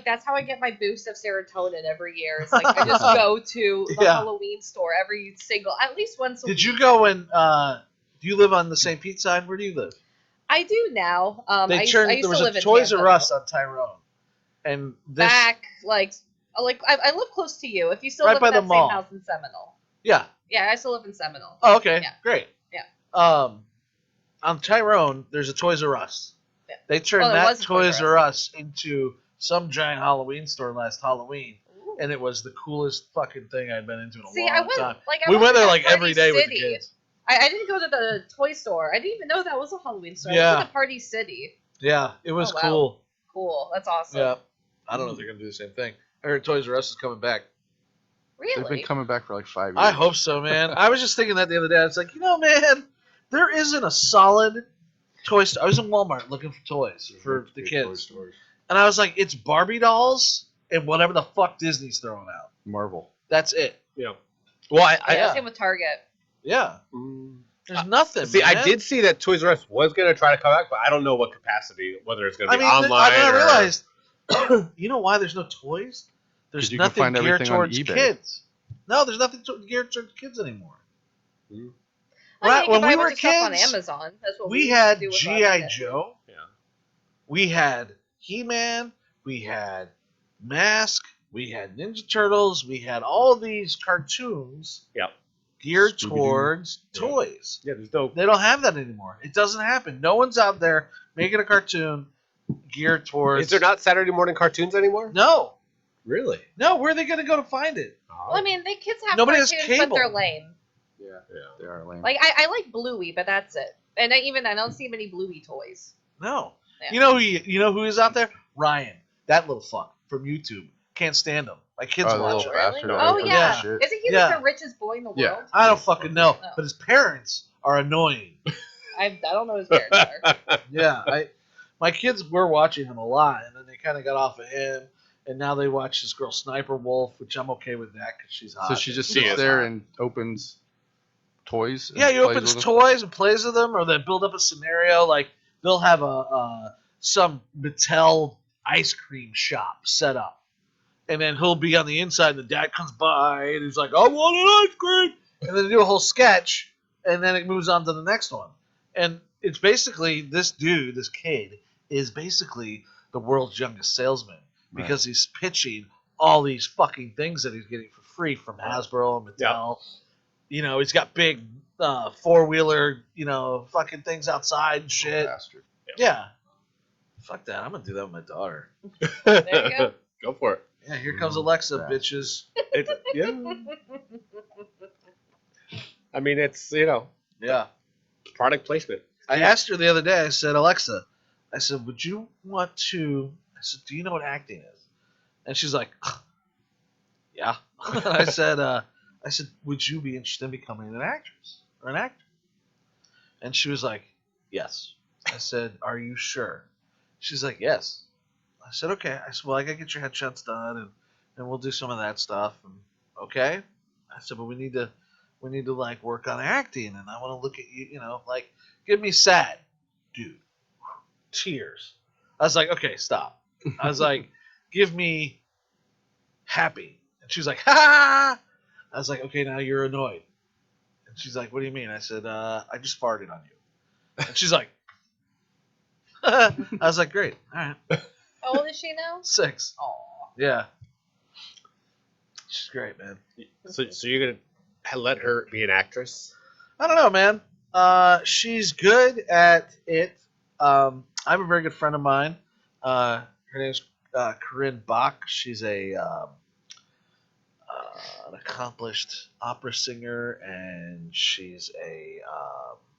that's how I get my boost of serotonin every year. It's like I just go to the Yeah. Halloween store at least once a week. Did you go and do you live on the St. Pete side? Where do you live? I do now. I They used turned. to There was live a in Toys Tampa, R Us though. on Tyrone, and this. Back I live close to you. If you still Right live by in the that mall. same house in Seminole. Yeah. Yeah, I still live in Seminole. Oh, okay. Yeah. Great. Yeah. On Tyrone, there's a Toys R Us. Yeah. They turned Well, there that was a Toys Toys R R Us into some giant Halloween store last Halloween, Ooh. and it was the coolest fucking thing I'd been into in a See, long I went time. like I We went there to like Party every day with the City. kids. I didn't go to the toy store. I didn't even know that was a Halloween store. I Yeah. went to Party City. Yeah, it was Oh, wow. cool. Cool. That's awesome. Yeah. I don't know if they're gonna do the same thing. I heard Toys R Us is coming back. Really? They've been coming back for like 5 years. I hope so, man. I was just thinking that the other day. I was like, man, there isn't a solid toy store. I was in Walmart looking for toys for the kids. And I was like, it's Barbie dolls and whatever the fuck Disney's throwing out. Marvel. That's it. Yeah. Well, Yeah, same with Target. Yeah. There's nothing. See, man. I did see that Toys R Us was going to try to come back, but I don't know what capacity, whether it's going to be online. I or... realized, you know why there's no toys? There's you can nothing find geared everything on towards eBay. kids. No, there's nothing geared towards kids anymore. I mean, When you can buy we a were bunch of stuff on kids, Amazon. That's what we used had to do with G.I. our Joe. Yeah. We had He-Man. We had Mask. We had Ninja Turtles. We had all these cartoons Yep. geared Scooby-Doo. towards Yeah. toys. Yeah, there's no. They don't have that anymore. It doesn't happen. No one's out there making a cartoon geared towards... Is there not Saturday morning cartoons anymore? No. Really? No, where are they going to go to find it? Well, I mean, the kids have Nobody has cartoons, but they're cable. lame. Yeah, Yeah. they are lame. Like, I like Bluey, but that's it. And I don't see many Bluey toys. No. Yeah. You know who is out there? Ryan. That little fuck from YouTube. Can't stand him. My kids Oh, the watch little him. Really? bastard. Oh, I yeah. shit. Isn't he Yeah. like the richest boy in the world? Yeah. I don't fucking know. No. But his parents are annoying. I don't know his parents are. Yeah. My kids were watching him a lot, and then they kind of got off of him. And now they watch this girl Sniper Wolf, which I'm okay with that because she's hot. So she just She sits is there hot. and opens toys. And Yeah, he plays opens with them? toys and plays with them, or they build up a scenario. Like they'll have some Mattel ice cream shop set up, and then he'll be on the inside, and the dad comes by, and he's like, "I want an ice cream," and then they do a whole sketch, and then it moves on to the next one. And it's basically this kid, is basically the world's youngest salesman because he's pitching all these fucking things that he's getting for free from Hasbro and Mattel. You know, he's got big four-wheeler, fucking things outside and shit. Bastard. Yeah. Fuck that. I'm going to do that with my daughter. There you go. Go for it. Yeah, here comes Alexa, Yeah. bitches. Yeah. I mean, it's, Yeah. product placement. I asked her the other day, I said, Alexa, would you want to, do you know what acting is? And she's like, yeah. I said, would you be interested in becoming an actress or an actor? And she was like, yes. I said, are you sure? She's like, yes. I said, okay. I said, well, I got to get your headshots done and we'll do some of that stuff. And, okay. I said, but we need to like work on acting and I want to look at you, like, give me sad. Dude. Tears. I was like, okay, stop. I was like, give me happy. And she was like, ha! I was like, okay, now you're annoyed. And she's like, what do you mean? I said, I just farted on you. And she's like, I was like, great. All right. How old is she now? 6. Aw. Yeah. She's great, man. So you're going to let her be an actress? I don't know, man. She's good at it. I have a very good friend of mine. Her name's Corinne Bach. She's an accomplished opera singer, and she's a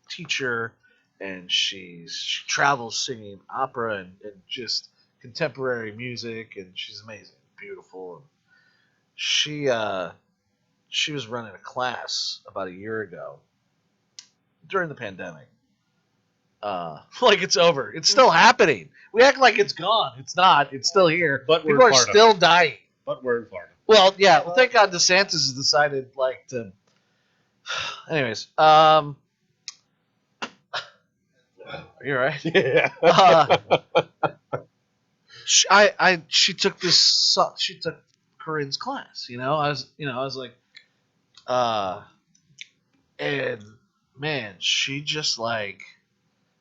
teacher, and she travels singing opera and just contemporary music, and she's amazing, beautiful. And she was running a class about a year ago during the pandemic. Like it's over. It's still happening. We act like it's gone. It's not. It's still here. But we're people are Florida. still dying. But we're in Florida. Well, yeah. Well, thank God DeSantis has decided to. Anyways, are you all right? Yeah. She took Corinne's class. I was like, and man, she just like,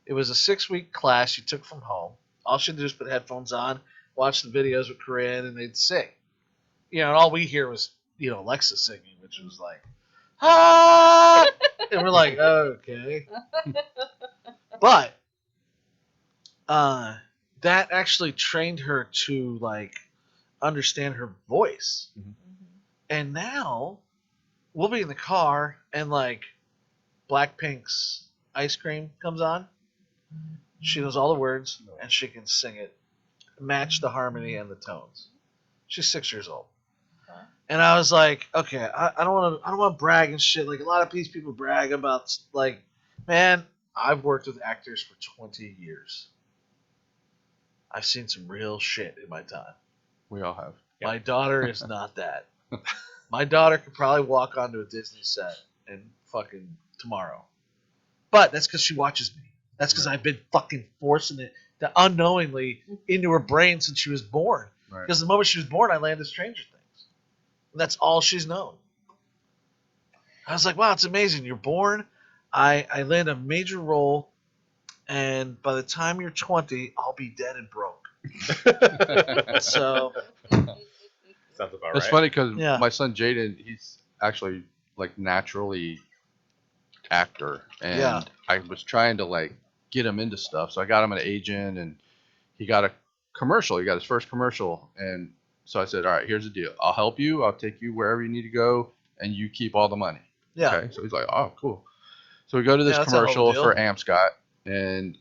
it was a 6-week class she took from home. All she had to do was put headphones on, watch the videos with Corinne, and they'd sing. And all we hear was, Alexa singing, which was like, ah! And we're like, okay. But that actually trained her to, like, understand her voice. Mm-hmm. And now we'll be in the car, and, like, Blackpink's Ice Cream comes on. She knows all the words, and she can sing it, match the harmony and the tones. She's 6 years old. And I was like, okay, I don't want to brag and shit. Like a lot of these people brag about, like, man, I've worked with actors for 20 years. I've seen some real shit in my time. We all have. Yeah. My daughter is not that. My daughter could probably walk onto a Disney set and fucking tomorrow. But that's because she watches me. That's because I've been fucking forcing it to unknowingly into her brain since she was born. Right. Because the moment she was born, I landed Stranger Things. And that's all she's known. I was like, wow, it's amazing. You're born. I land a major role. And by the time you're 20, I'll be dead and broke. So Sounds about It's right. funny because Yeah. my son Jaden, he's actually like naturally actor, and Yeah. I was trying to like get him into stuff. So I got him an agent, and he got a commercial. He got his first commercial, and so I said, all right, here's the deal. I'll help you. I'll take you wherever you need to go, and you keep all the money. yeah. Okay. So he's like, oh, cool. So we go to this Yeah, that's a hell of a commercial deal. for Amscott, and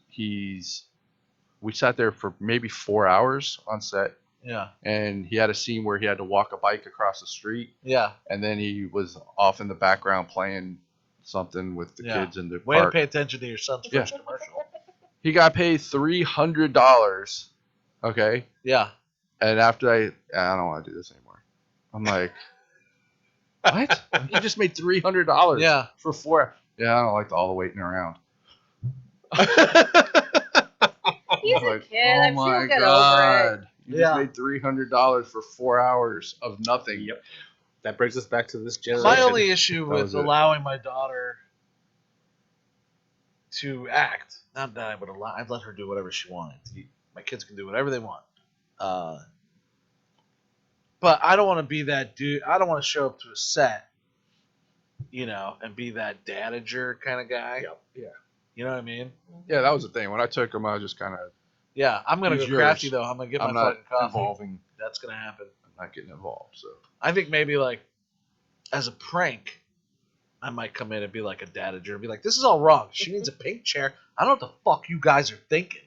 we sat there for maybe 4 hours on set, Yeah. and he had a scene where he had to walk a bike across the street, Yeah. and then he was off in the background playing something with the Yeah. kids in the Way to park. pay attention to your son's Yeah. first commercial. He got paid $300. Okay. Yeah. And after I don't want to do this anymore. I'm like, what? You just made $300 Yeah. for 4. Yeah, I don't like all the waiting around. He's I'm a like, kid. oh I'm sure my he'll get over it. God. You Yeah. just made $300 for 4 hours of nothing. Yep. That brings us back to this generation. My only issue That was with it. allowing my daughter to act, not that I would allow, I'd let her do whatever she wanted. My kids can do whatever they want. But I don't want to be that dude. I don't want to show up to a set, and be that dadager kind of guy. Yep. Yeah. You know what I mean? Yeah, that was the thing. When I took him, I was just kind of, Yeah, I'm gonna Use go crafty yours. though. I'm gonna get I'm my not fucking coffee. involving. That's gonna happen. I'm not getting involved. So I think maybe like as a prank, I might come in and be like a dadager and be like, "This is all wrong. She needs a pink chair. I don't know what the fuck you guys are thinking.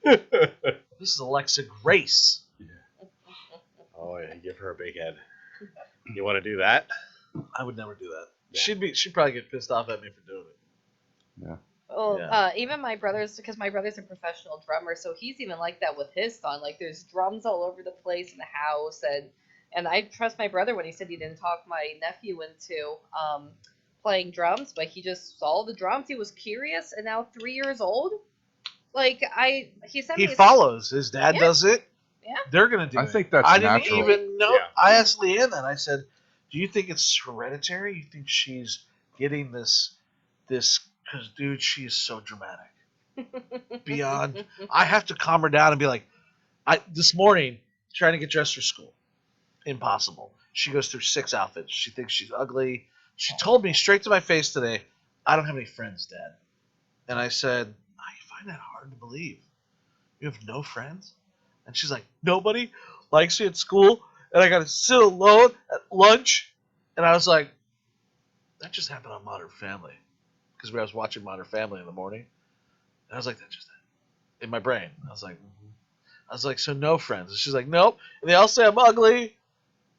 This is Alexa Grace." Oh yeah, give her a big head. You want to do that? I would never do that. Yeah. She'd probably get pissed off at me for doing it. Well, Yeah. even my brother's, because my brother's a professional drummer, so he's even like that with his son. Like, there's drums all over the place in the house, and I trust my brother when he said he didn't talk my nephew into playing drums, but he just saw the drums. He was curious, and now 3 years old. Like, he sent He me. follows. His dad Yeah. does it. Yeah. They're gonna do it. I think that's I didn't natural. even know. Yeah. I asked Leanne that. I said, "Do you think it's hereditary? You think she's getting this? Because, dude, she is so dramatic. Beyond. I have to calm her down and be like, this morning trying to get dressed for school, impossible. She goes through 6 outfits. She thinks she's ugly. She told me straight to my face today, "I don't have any friends, Dad." And I said, "I find that hard to believe. You have no friends?" And she's like, "Nobody likes me at school, and I got to sit alone at lunch." And I was like, that just happened on Modern Family. Because I was watching Modern Family in the morning. And I was like, that just in my brain. I was like, so no friends. And she's like, nope. And they all say I'm ugly.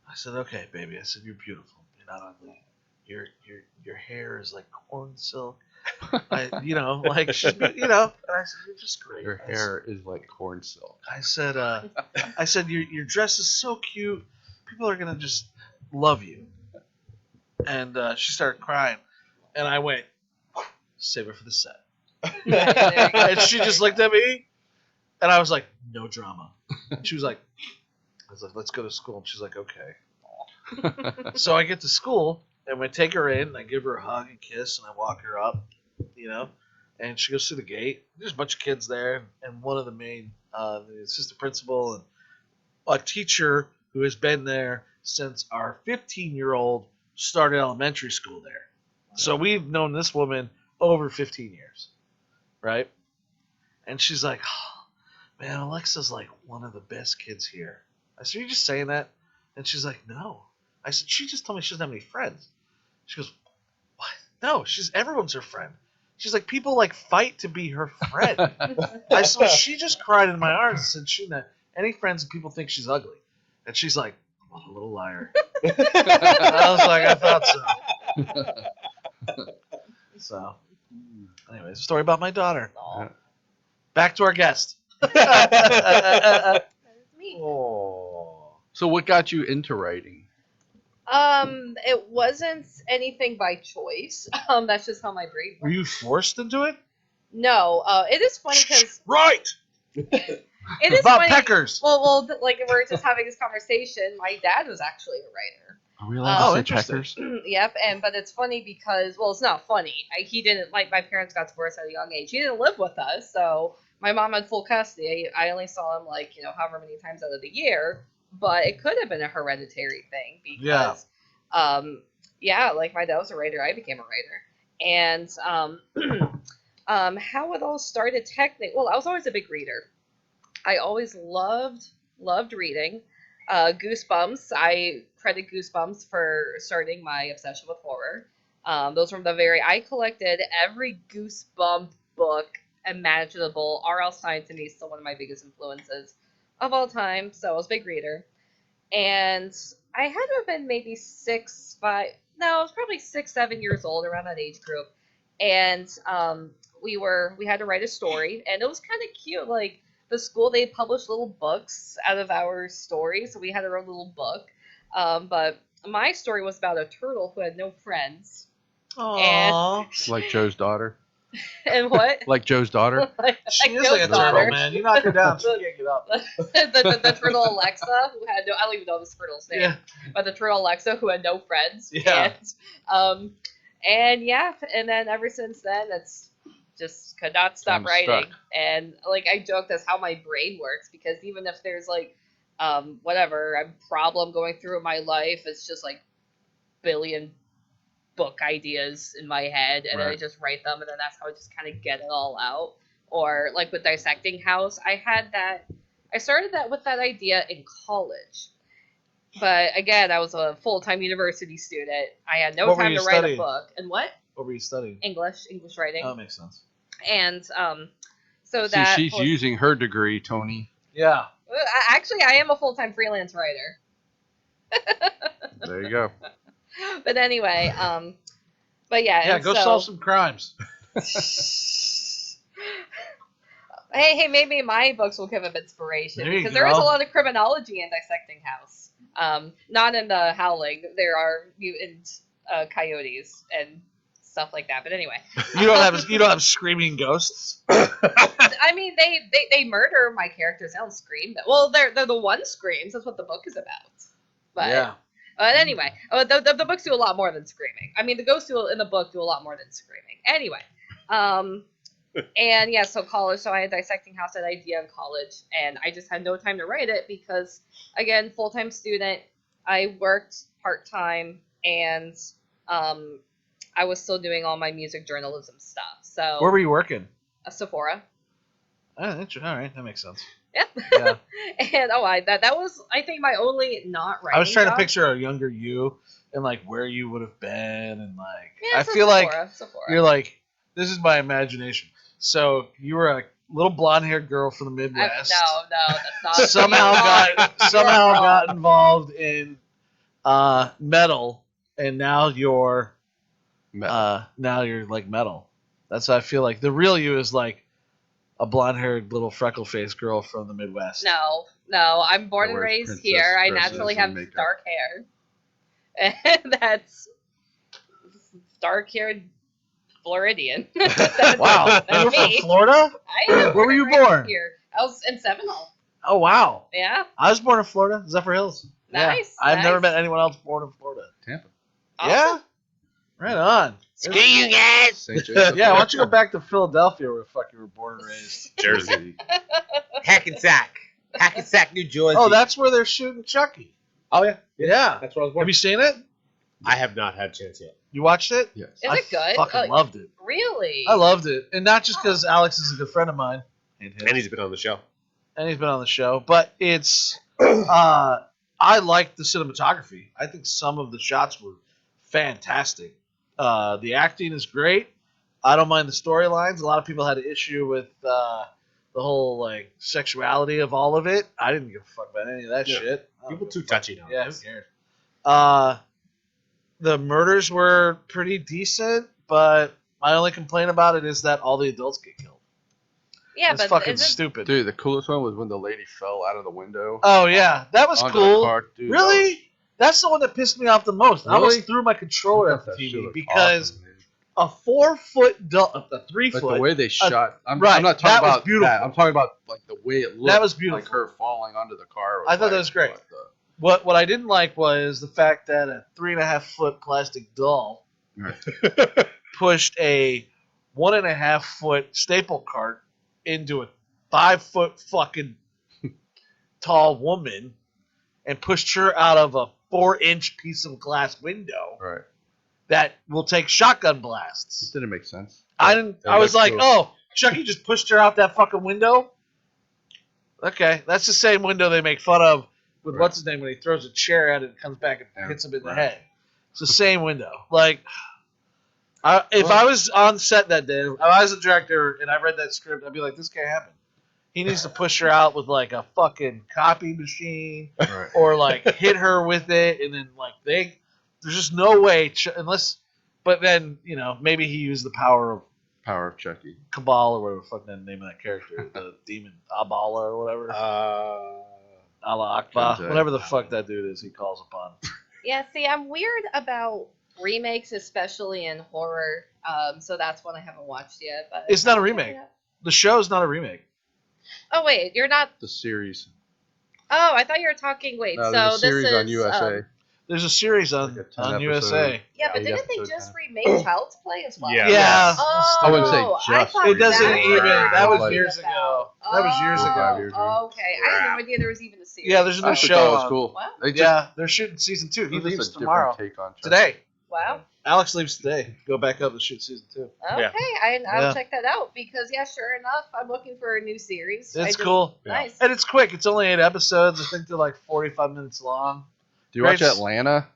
I said, okay, baby. I said, you're beautiful. You're not ugly. Your hair is like corn silk. Like she's, and I said, you're just great. your hair is like corn silk. I said, your dress is so cute. People are gonna just love you. And she started crying, and I went, save it for the set. And she just looked at me, and I was like, no drama. And she was like, I was like, let's go to school. And she's like, okay. So I get to school, and I take her in, and I give her a hug and kiss, and I walk her up, and she goes through the gate. There's a bunch of kids there, and one of the main, the assistant principal, and a teacher who has been there since our 15-year-old started elementary school there. So we've known this woman over 15 years, right? And she's like, oh, man, Alexa's like one of the best kids here. I said, are you just saying that? And she's like, no. I said, she just told me she doesn't have any friends. She goes, what? No, everyone's her friend. She's like, people like fight to be her friend. I said, well, she just cried in my arms and said she didn't have any friends and people think she's ugly. And she's like, what a little liar. I was like, I thought so. So, anyways, a story about my daughter. Aw, Back to our guest. that is me. Oh. So what got you into writing? It wasn't anything by choice. That's just how my brain Were works. you forced into it? No, it is funny because Right. it is Bob funny. Peckers. Well, like we're just having this conversation. My dad was actually a writer. Are we allowed Oh, to say interesting. checkers? Yep, but it's funny because it's not funny. He didn't like my parents got divorced at a young age. He didn't live with us, so my mom had full custody. I only saw him like however many times out of the year, but it could have been a hereditary thing because like my dad was a writer, I became a writer, and how it all started technically. Well, I was always a big reader. I always loved reading. Goosebumps. I credit Goosebumps for starting my obsession with horror. Those were I collected every Goosebump book imaginable. R.L. Stein to me is still one of my biggest influences of all time. So I was a big reader. And I had to have been maybe 6, 5. No, I was probably 6, 7 years old, around that age group. And we had to write a story, and it was kind of cute. Like the school, they published little books out of our story, so we had our own little book. But my story was about a turtle who had no friends. Aww. Like Joe's daughter? And what? Like Joe's daughter? She is Joe's like a turtle, daughter. man. You knock her down, she can't get up. the turtle Alexa, who had I don't even know this turtle's name, Yeah. but the turtle Alexa, who had no friends. Yeah. And then ever since then, it's just could not stop I'm writing. stuck. And like I joke, that's how my brain works, because even if there's like whatever a problem going through in my life, it's just like billion book ideas in my head, and then I Right. just write them, and then that's how I just kind of get it all out. Or like with Dissecting House, I started that with that idea in college. But again, I was a full-time university student. I had no What were time you to write studying? a book. And what? What were you studying? English writing. Oh, that makes sense. And so See, that she's was, using her degree, Tony. Yeah. actually, I am a full-time freelance writer. There you go. But anyway, but yeah. Yeah, and go so, solve some crimes. Hey, maybe my books will give him inspiration, There you because there is a go. lot of criminology in Dissecting House. Not in the Howling. There are mutant coyotes and stuff like that. But anyway, You don't have screaming ghosts. I mean, they murder my characters. They don't scream. Well, they're the one screams. That's what the book is about. But Yeah. But anyway, the books do a lot more than screaming. I mean, the ghosts in the book do a lot more than screaming. Anyway, and yeah, so college. So I had Dissecting House, that idea in college, and I just had no time to write it because, again, full-time student. I worked part-time, and I was still doing all my music journalism stuff. So Where were you working? Sephora. Oh, interesting. All right, that makes sense. Yep. Yeah. And that was, I think, my only not writing I was trying to job. picture a younger you and like where you would have been, and like Yeah, I so feel like Sephora. you're like, this is my imagination. So you were a little blonde-haired girl from the Midwest. No, that's not. somehow You're wrong. got involved in metal, and now you're like metal. That's how I feel like the real you is like a blonde-haired little freckle-faced girl from the Midwest. No, I'm born and wears raised princess here. I dresses naturally and have makeup. dark hair, and that's dark-haired Floridian. That's, Wow, that's you're from me. Florida? I am Where were you and raised born? Here, I was in Seminole. Oh wow, Yeah, I was born in Florida, Zephyr Hills. Nice, Yeah. I've never nice. met anyone else born in Florida. Tampa. Yeah, right on. Screw you guys. St. Joseph. Yeah, why don't you go back to Philadelphia where the fuck you were born and raised? Jersey. Hackensack, New Jersey. Oh, that's where they're shooting Chucky. Oh yeah, Yeah. that's where I was Have born. you seen it? I have not had a chance yet. You watched it? Yes. Is I it good? fucking loved it. Really? I loved it, and not just because Alex is a good friend of mine, And he's been on the show. and he's been on the show, but it's I liked the cinematography. I think some of the shots were fantastic. The acting is great. I don't mind the storylines. A lot of people had an issue with the whole like sexuality of all of it. I didn't give a fuck about any of that Yeah. shit. People too touchy now. Yeah, who cares? The murders were pretty decent, but my only complaint about it is that all the adults get killed. Yeah, It's but fucking isn't stupid. Dude, the coolest one was when the lady fell out of the window. Oh yeah, that was onto cool. The car. Dude, Really? That's the one that pissed me off the most. I almost Really? threw my controller at the that shit TV looked because awesome, dude. a 4-foot, a 3-foot. But the way they shot, I'm right, not that talking was about beautiful. that. I'm talking about like the way it looked. That was beautiful. Like her falling onto the car. I thought that was great. What I didn't like was the fact that a 3.5-foot plastic doll pushed a 1.5-foot staple cart into a 5-foot fucking tall woman and pushed her out of a 4-inch piece of glass window Right. that will take shotgun It blasts. didn't make sense. I didn't. It I was looked like, cool. oh, Chucky just pushed her out that fucking window. Okay, that's the same window they make fun of with Right. what's his name when he throws a chair at it and comes back and Yeah, hits him in the right. head. It's the same window. Like, if Well- I was on set that day, if I was a director and I read that script, I'd be like, this can't happen. He needs to push her out with like a fucking copy machine, Right. or like hit her with it, and then like there's just no way unless. But then maybe he used the power of Power of Chucky. Cabal or whatever the fuck that name of that character, the demon Abala or whatever, Allah Akbar, Jensen. whatever the fuck that dude is, he calls upon. Yeah, see, I'm weird about remakes, especially in horror. So that's one I haven't watched yet. But It's not a remake. The show's not a remake. Oh wait, you're not. The series. Oh, I thought you were talking. Wait, No, so there's a series this is on USA. There's a series on Like a 10 on episode. USA. Yeah, but Yeah, didn't they episode just 10. remake Child's Play as well? Yeah. Yeah. Oh, I wouldn't say I just. thought It doesn't that even. That was Like- years ago. That was years Oh, ago. 5 years ago. Okay, I had no idea there was even a series. Yeah, there's a I new actually show thought it was on. cool. Wow. They just, Yeah, they're shooting season 2. it He was just leaves a different tomorrow. take on Chucky. Today. Wow. Alex leaves today. Go back up and shoot season 2. Okay, I'll Yeah. check that out because sure enough, I'm looking for a new series. It's cool. Nice. And it's quick. It's only 8 episodes. I think they're like 45 minutes long. Do you watch Grace- Atlanta?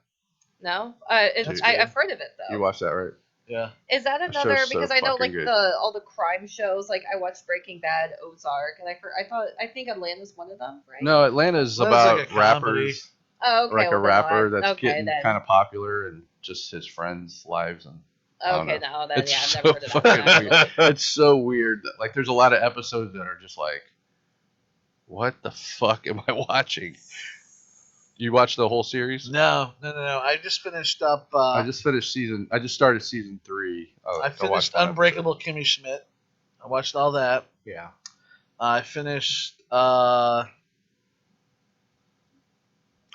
No, That's I've heard of it though. You watched that, right? Yeah. Is that That another? show's so Because I know like fucking good. all the crime shows. Like I watched Breaking Bad, Ozark, and I think Atlanta's one of them, right? No, Atlanta's Atlanta's about like a comedy. rappers. Oh, okay. Like a well, then rapper I'll- that's okay, getting then. kind of popular and just his friends' lives. And I don't Okay, know. no, then It's I've so never heard of fucking that. weird. It's so weird. Like, there's a lot of episodes that are just like, what the fuck am I watching? You watched the whole series? No. I just finished up. I just started season 3. I finished Unbreakable Kimmy Schmidt. I watched all that. Yeah. I finished. I'm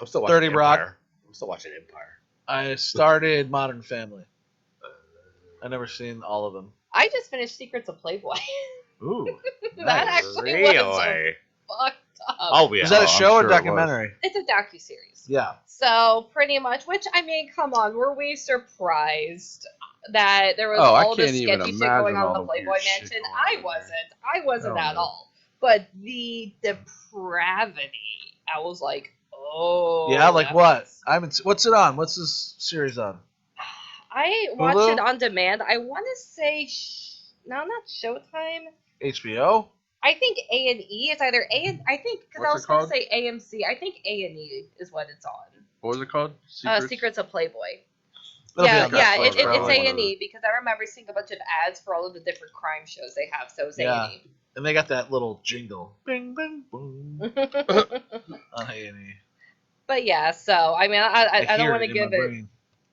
still watching 30 Rock. Empire. I'm still watching Empire. I started Modern Family. I've never seen all of them. I just finished Secrets of Playboy. Ooh. That Nice. actually was fucked up. Oh yeah. Was that a I'm show sure or it was. documentary? It's a docuseries. Yeah. So pretty much, which I mean, come on, were we surprised that there was Oh, I all this can't even sketchy shit going imagine on all in the the Playboy weird shit Mansion? going I on wasn't. I wasn't Oh, at no. all. But the depravity, I was like, oh. Yeah, like that what? was- I haven't. What's it on? What's this series on? I watched Hulu? it on demand. I want to say, no, not Showtime. HBO. I think A&E. It's either I think because I What's was it going to called? say AMC. I think A&E is what it's on. What was it called? Secrets of Playboy. That'll be Yeah, on yeah, Netflix, it's probably. A&E because I remember seeing a bunch of ads for all of the different crime shows they have. So it's Yeah. A&E. And they got that little jingle. Bing, bing, boom. On A&E. But yeah, so I mean, I don't hear want to in my give it brain.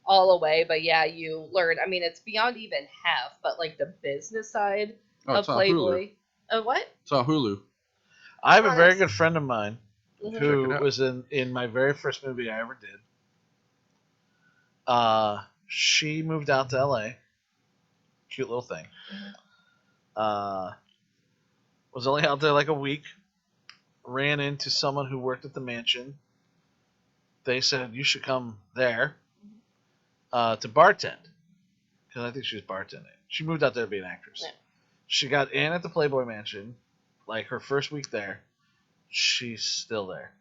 all away, but yeah, you learn. I mean, it's beyond even half, but like the business side Oh, of it's on Playboy. Hulu. What? It's on Hulu. I have a very Honest. good friend of mine Mhm. Check who it out. was in my very first movie I ever did. She moved out to LA. Cute little thing. Was only out there like a week. Ran into someone who worked at the mansion. They said you should come there to bartend because I think she was bartending. She moved out there to be an actress. Yeah. She got in at the Playboy Mansion, like her first week there. She's still there.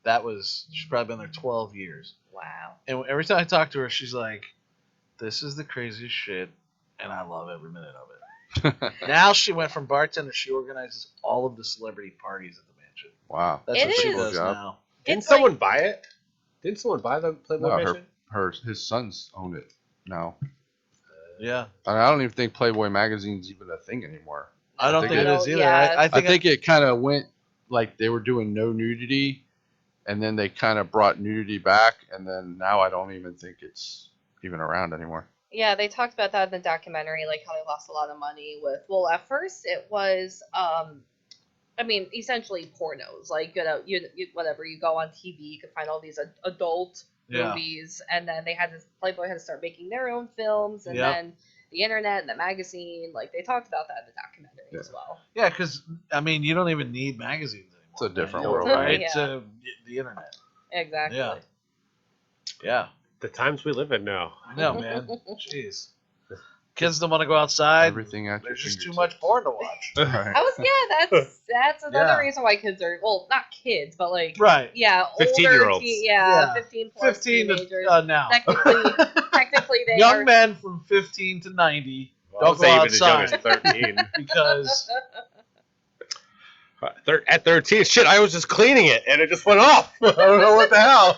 She's probably been there 12 years. Wow. And every time I talk to her, she's like, "This is the craziest shit, and I love every minute of it." Now she went from bartender. She organizes all of the celebrity parties at the mansion. Wow. That's It what she is. does Job. now. Didn't It's someone buy it? Didn't someone buy the Playboy No, Mansion? his sons own it now. Yeah. I don't even think Playboy magazine's even a thing anymore. I don't think it is either. Yeah. I I think it kind of went like they were doing no nudity, and then they kind of brought nudity back, and then now I don't even think it's even around anymore. Yeah, they talked about that in the documentary, like how they lost a lot of money with. Well, at first it was, I mean, essentially pornos. Like you whatever you go on TV, you can find all these adult movies, and then Playboy had to start making their own films, and then the internet and the magazine. Like they talked about that in the documentary as well. Yeah, because I mean, you don't even need magazines anymore. It's a different man. world, right? Yeah. To the internet. Exactly. Yeah. Yeah. The times we live in now. I know, man. Jeez. Kids don't want to go outside. Everything at your There's just too fingertips. much porn to watch. Right. That's another Yeah. reason why kids are not kids, but like Right. yeah, 15-year-olds. older Yeah. 15 plus 15 teenagers. to now. Technically they Young are. men from 15 to 90 I don't would go say even as young outside as 13. because At 13, shit, I was just cleaning it and it just went off. I don't know what the hell.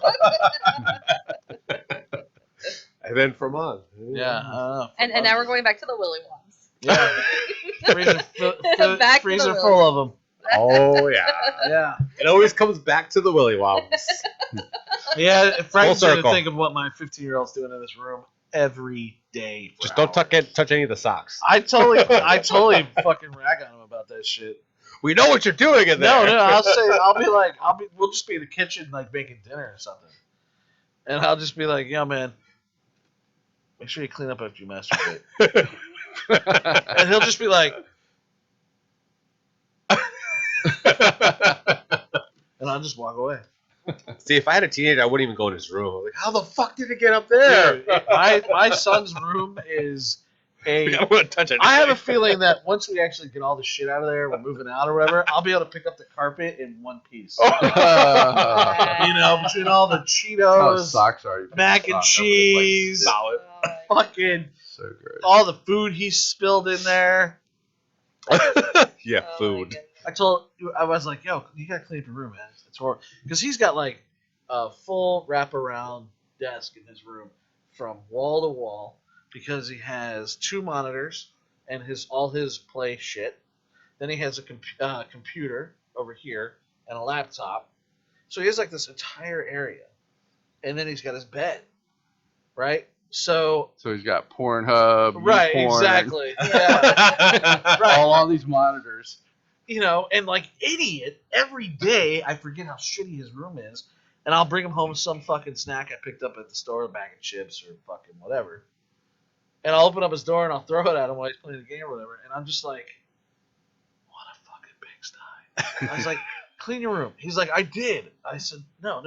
And then from on. And now we're going back to the Willy Wonks. Yeah. Freezer, Back to freezer the full of them. Oh, yeah. Yeah. It always comes back to the Willy Wonks. Yeah, Frank's going to circle. think of what my 15-year-old's doing in this room every day. For Just don't hours. touch any of the socks. I totally fucking rag on him about that shit. We know what you're doing in there. No, we'll just be in the kitchen like making dinner or something, and I'll just be like, "Yo, man, make sure you clean up after you masturbate," and he'll just be like, and I'll just walk away. See, if I had a teenager, I wouldn't even go in his room. I'm like, how the fuck did it get up there? Dude, my son's room is I don't want to touch anything. I have a feeling that once we actually get all the shit out of there, we're moving out or whatever, I'll be able to pick up the carpet in one piece. You know, between all the Oh, Cheetos, socks are. You mac put and sock up, cheese, Solid. fucking so good. all the food he spilled in there. Yeah, Oh, my food. goodness. I was like, yo, you gotta clean up your room, man. It's horrible. Because he's got like a full wraparound desk in his room from wall to wall because he has 2 monitors and all his play shit. Then he has a computer over here and a laptop. So he has like this entire area. And then he's got his bed, right? So he's got Pornhub, right, YouPorn, exactly. Yeah. Right. all these monitors. You know, and like idiot, every day I forget how shitty his room is, and I'll bring him home some fucking snack I picked up at the store, a bag of chips or fucking whatever. And I'll open up his door and I'll throw it at him while he's playing the game or whatever, and I'm just like, what a fucking pigsty. I was like, clean your room. He's like, I did. I said, no.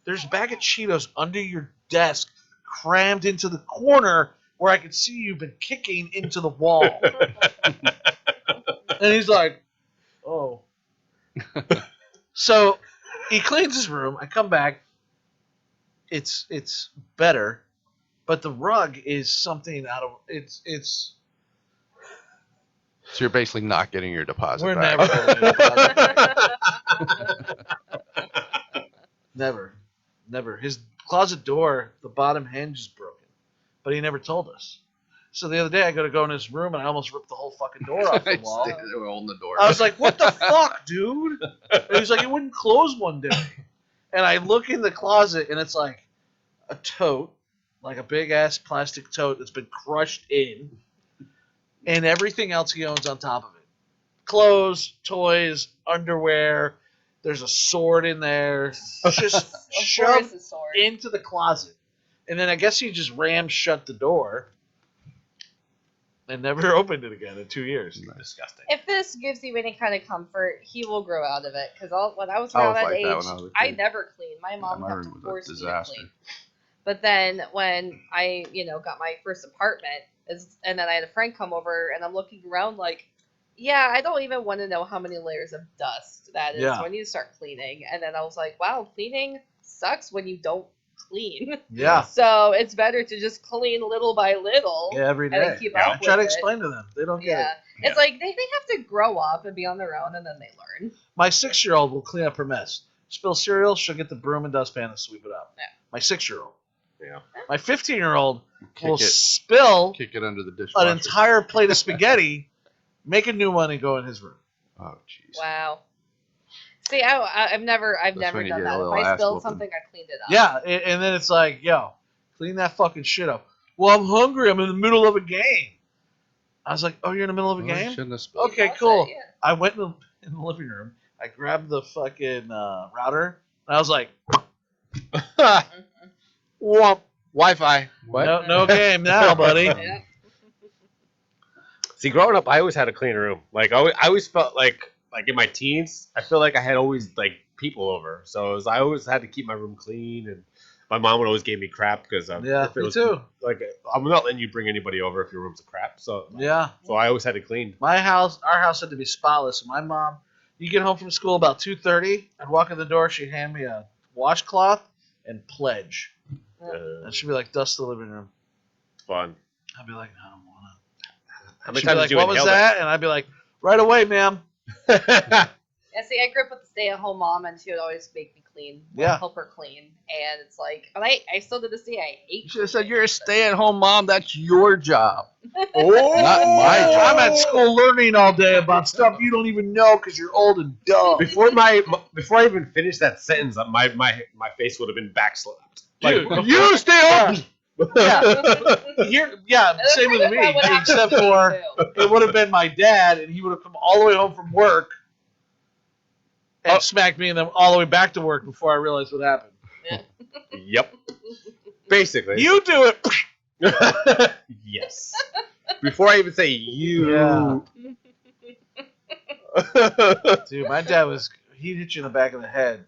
There's a bag of Cheetos under your desk crammed into the corner where I could see you've been kicking into the wall. And he's like, oh. So he cleans his room. I come back. It's better, but the rug is something out of it's. So you're basically not getting your deposit We're back. never going to Never. His closet door, the bottom hinge is broken, but he never told us. So the other day, I go in his room and I almost ripped the whole fucking door off the wall. They were holding the door. I was like, what the fuck, dude? And he's like, it wouldn't close one day. And I look in the closet and it's like a tote, like a big ass plastic tote that's been crushed in, and everything else he owns on top of it. Clothes, toys, underwear. There's a sword in there. Just Of shoved course, a sword. into the closet. And then I guess he just rammed shut the door and never opened it again in 2 years. Disgusting. If this gives you any kind of comfort, he will grow out of it. Because when I was I around was that like age, that when I was a I kid. never cleaned. My mom my kept room was a forcing me to disaster. clean. But then when I, got my first apartment, and then I had a friend come over, and I'm looking around like, yeah, I don't even want to know how many layers of dust that is. Yeah. So I need to start cleaning. And then I was like, wow, cleaning sucks when you don't clean. Yeah. So it's better to just clean little by little. Every And day. then keep I up try to with it. explain to them. They don't get Yeah. it. It's like they have to grow up and be on their own, and then they learn. My 6-year-old will clean up her mess. Spill cereal, she'll get the broom and dustpan and sweep it up. my 6-year-old. Yeah. My 15-year-old will Kick it under the an dishwasher. entire plate of spaghetti, make a new one, and go in his room. Oh, jeez. Wow. See, I've never when you done get a that. If little I ass spilled whooping. something, I cleaned it up. Yeah, and then it's like, yo, clean that fucking shit up. Well, I'm hungry. I'm in the middle of a game. I was like, oh, you're in the middle of a Well, you game? shouldn't have spilled. Okay, That's cool. it, yeah. I went in the living room. I grabbed the fucking router, and I was like, Womp. Wi-Fi. What? no game now, buddy. Yeah. See, growing up, I always had a clean room. Like, I always felt like in my teens, I feel like I had always like people over. So I always had to keep my room clean, and my mom would always give me crap because Yeah, if it me was, too. Like, I'm not letting you bring anybody over if your room's a crap. So Yeah. so I always had it cleaned. Our house had to be spotless. My mom, you get home from school about 2:30. I'd walk in the door. She'd hand me a washcloth and pledge, and she'd be like, "Dust the living room." Fun. I'd be like, "I don't want to." How many She'd be times like, did you "What was inhale that?" And I'd be like, "Right away, ma'am." that? Yeah, see, I grew up with a stay-at-home mom, and she would always make me clean. Yeah. Help her clean, and it's like, and I still to this day, I hate. You should have said you're a stay-at-home mom. That's your job. Oh, Not my job. I'm at school learning all day about stuff you don't even know because you're old and dumb. Before I even finished that sentence, my face would have been backslapped. Dude, Like, you stay home. Yeah, That's same with kind of me, what happened except to me, for too. it would have been my dad, and he would have come all the way home from work and smacked me and then all the way back to work before I realized what happened. Yep. Basically. You do it. Yes. Before I even say you. Yeah. Dude, my dad he'd hit you in the back of the head.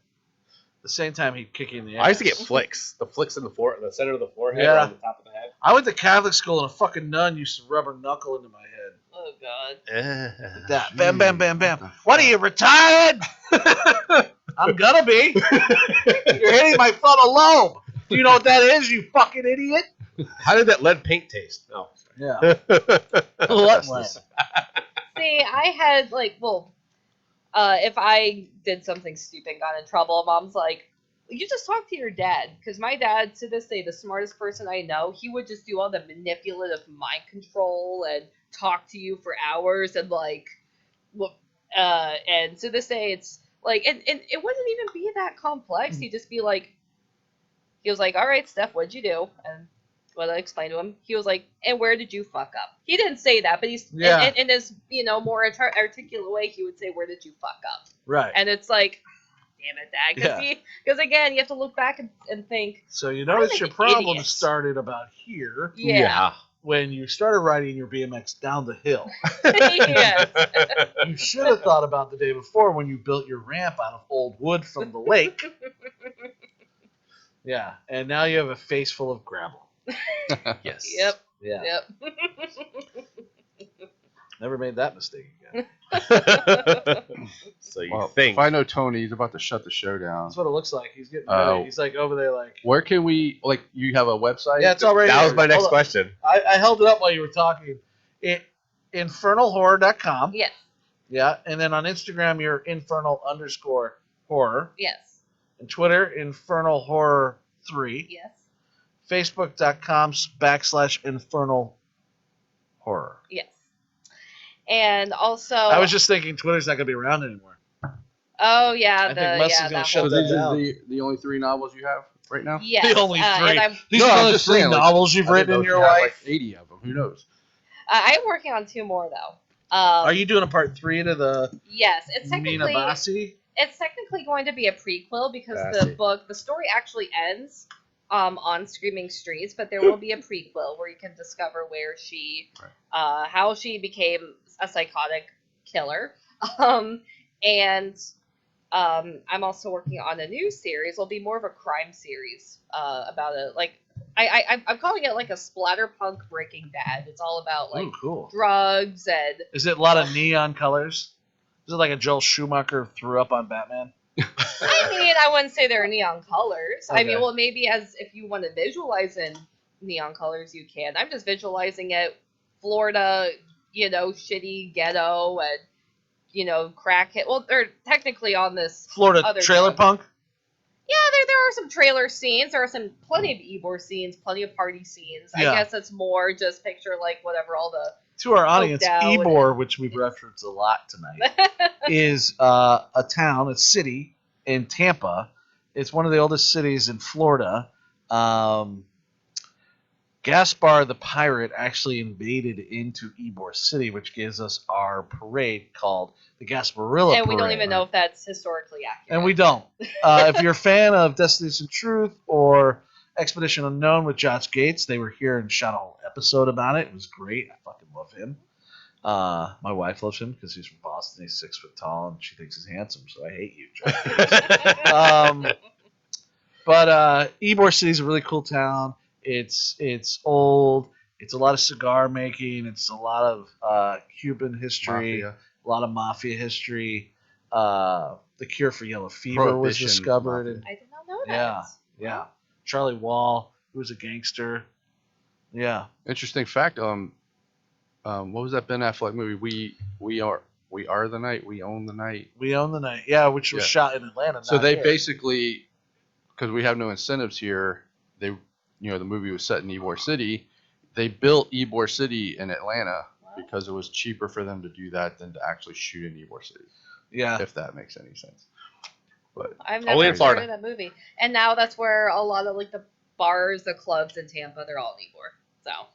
The same time he'd kick you in the ass. I used to get flicks. The flicks in the center of the forehead Yeah. or on the top of the head. I went to Catholic school and a fucking nun used to rub her knuckle into my head. Oh God. Like that. Bam, bam, bam, bam. What are you, retired? I'm gonna be. You're hitting my frontal lobe. Do you know what that is, you fucking idiot? How did that lead paint taste? No. Yeah. What lead? See, I had if I did something stupid and got in trouble, mom's like, you just talk to your dad. Because my dad, to this day, the smartest person I know, he would just do all the manipulative mind control and talk to you for hours and and to this day, it's like, and it wouldn't even be that complex. He'd just be like, he was like, all right, Steph, what'd you do? And what I explained to him, he was like, and where did you fuck up? He didn't say that, but he's in his more articulate way, he would say, where did you fuck up? Right. And it's like, damn it, Dad. Because again, you have to look back and think. So you notice your problem idiot. started about here Yeah. when you started riding your BMX down the hill. Yes. You should have thought about the day before when you built your ramp out of old wood from the lake. Yeah, and now you have a face full of gravel. Yes. Yep. Yeah. Yep. Never made that mistake again. So you Well, think. if I know Tony, he's about to shut the show down. That's what it looks like. He's getting Oh. ready. He's like over there like... Where can we, like, you have a website? Yeah, it's already That was here. my next Hold on. question. I held it up while you were talking. Infernalhorror.com. Yes. Yeah, and then on Instagram, you're infernal_horror. Yes. And Twitter, infernalhorror3. Yes. Facebook.com/infernalhorror. Yes. And also, I was just thinking Twitter's not going to be around anymore. oh yeah, I think Musk is gonna shut So that these down. are the only 3 novels you have right now? Yes. The only and three. I'm These No, are I'm the just three saying, like, novels you've I written didn't in know your if you had, life. like 80 of them. Who knows? I'm working on 2 more though. Are you doing a part 3 to the Yes, it's Mina technically Bassi? it's technically going to be a prequel because Bassi. the story actually ends on Screaming Streets, but there will be a prequel where you can discover where how she became a psychotic killer. And I'm also working on a new series. It'll be more of a crime series about I'm calling it like a splatterpunk Breaking Bad. It's all about like Ooh, cool. drugs and Is it a lot of neon colors? Is it like a Joel Schumacher threw up on Batman? I mean, I wouldn't say they're neon colors. I mean, Okay. well, maybe if you want to visualize in neon colors, you can. I'm just visualizing it, Florida, shitty ghetto and, crackhead. Well, they're technically on this Florida other trailer drug. punk? Yeah, they're there are some trailer scenes. There are plenty of Ybor scenes, plenty of party scenes. Yeah. I guess it's more just picture like whatever all the. To our audience, out Ybor, which we've referenced a lot tonight, is a town, a city in Tampa. It's one of the oldest cities in Florida. Gaspar the pirate actually invaded into Ybor City, which gives us our parade called the Gasparilla And we don't Parade. even know if that's historically accurate. And we don't. If you're a fan of Destination Truth or Expedition Unknown with Josh Gates, they were here and shot a whole episode about it. It was great. I fucking love him. My wife loves him because he's from Boston. He's 6 foot tall and she thinks he's handsome. So I hate you, Josh Gates. But Ybor City is a really cool town. It's old. It's a lot of cigar making. It's a lot of Cuban history. Mafia. A lot of mafia history. The cure for yellow fever was discovered. And, I did not know that. yeah. Charlie Wall, who was a gangster. Yeah. Interesting fact. What was that Ben Affleck movie? We are the night. We own the night. We Own the Night. Yeah, which was shot in Atlanta. So not they here. basically, because we have no incentives here, the movie was set in Ybor City. They built Ybor City in Atlanta because it was cheaper for them to do that than to actually shoot in Ybor City. Yeah. If that makes any sense. But I've Only never in Florida. heard of that movie. And now that's where a lot of like the bars, the clubs in Tampa, they're all in Ybor. So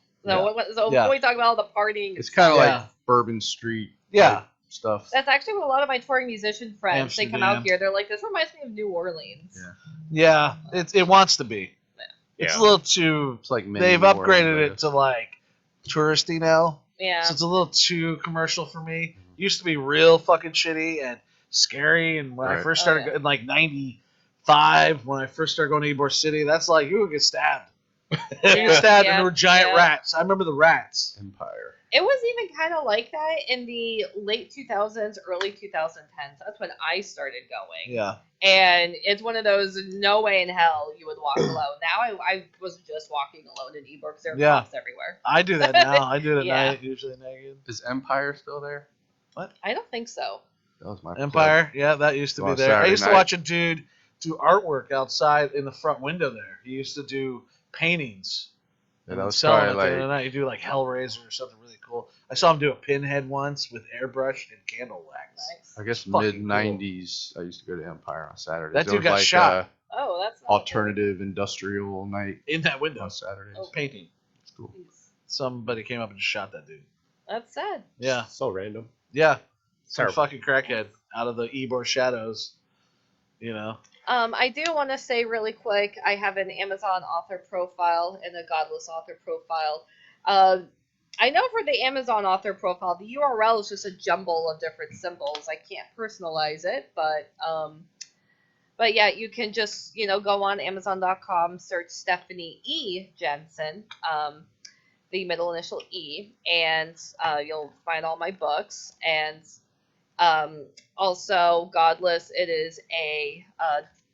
Yeah. when we talk about all the partying, it's kind of Yeah. like Bourbon Street Yeah. stuff. that's actually what a lot of my touring musician friends, they come Amsterdam. out here, they're like, this reminds me of New Orleans. Yeah. Yeah. It wants to be. It's Yeah. a little too. It's like mini They've New Orleans, upgraded I it guess. to like touristy now. Yeah. So it's a little too commercial for me. It used to be real fucking shitty and scary. And when I Right. first started in like '95, when I first started going to Ybor City, that's like you would get stabbed. You get stabbed, and there were giant rats. I remember the rats. Empire. It was even kind of like that in the late 2000s, early 2010s. That's when I started going. Yeah. And it's one of those, no way in hell you would walk alone. Now I was just walking alone in Ybor because there are Yeah. cops everywhere. I do that now. I do it at Yeah. night, usually naked. Is Empire still there? I don't think so. That was my Empire, yeah, that used to Go be on there. I Saturday used to night. watch a dude do artwork outside in the front window there. He used to do paintings. Yeah, and that was sell them probably at the end of the like night. He'd do like Hellraiser or something really cool. I saw him do a pinhead once with airbrush and candle wax. Nice. I guess fucking mid-90s. I used to go to Empire on Saturdays. That There dude was got like shot. Oh, that's not alternative industrial night In that window. on Saturdays. Oh. Painting. It's cool. good. Jeez. Somebody came up and just shot that dude. That's sad. Yeah. So random. Yeah. Some Terrible. fucking crackhead out of the Ybor shadows. You know? I do want to say really quick, I have an Amazon author profile and a Godless author profile. I know for the Amazon author profile, the URL is just a jumble of different symbols. I can't personalize it, but yeah, you can just, go on Amazon.com, search Stephanie E. Jensen, the middle initial E, and you'll find all my books. And also Godless, it is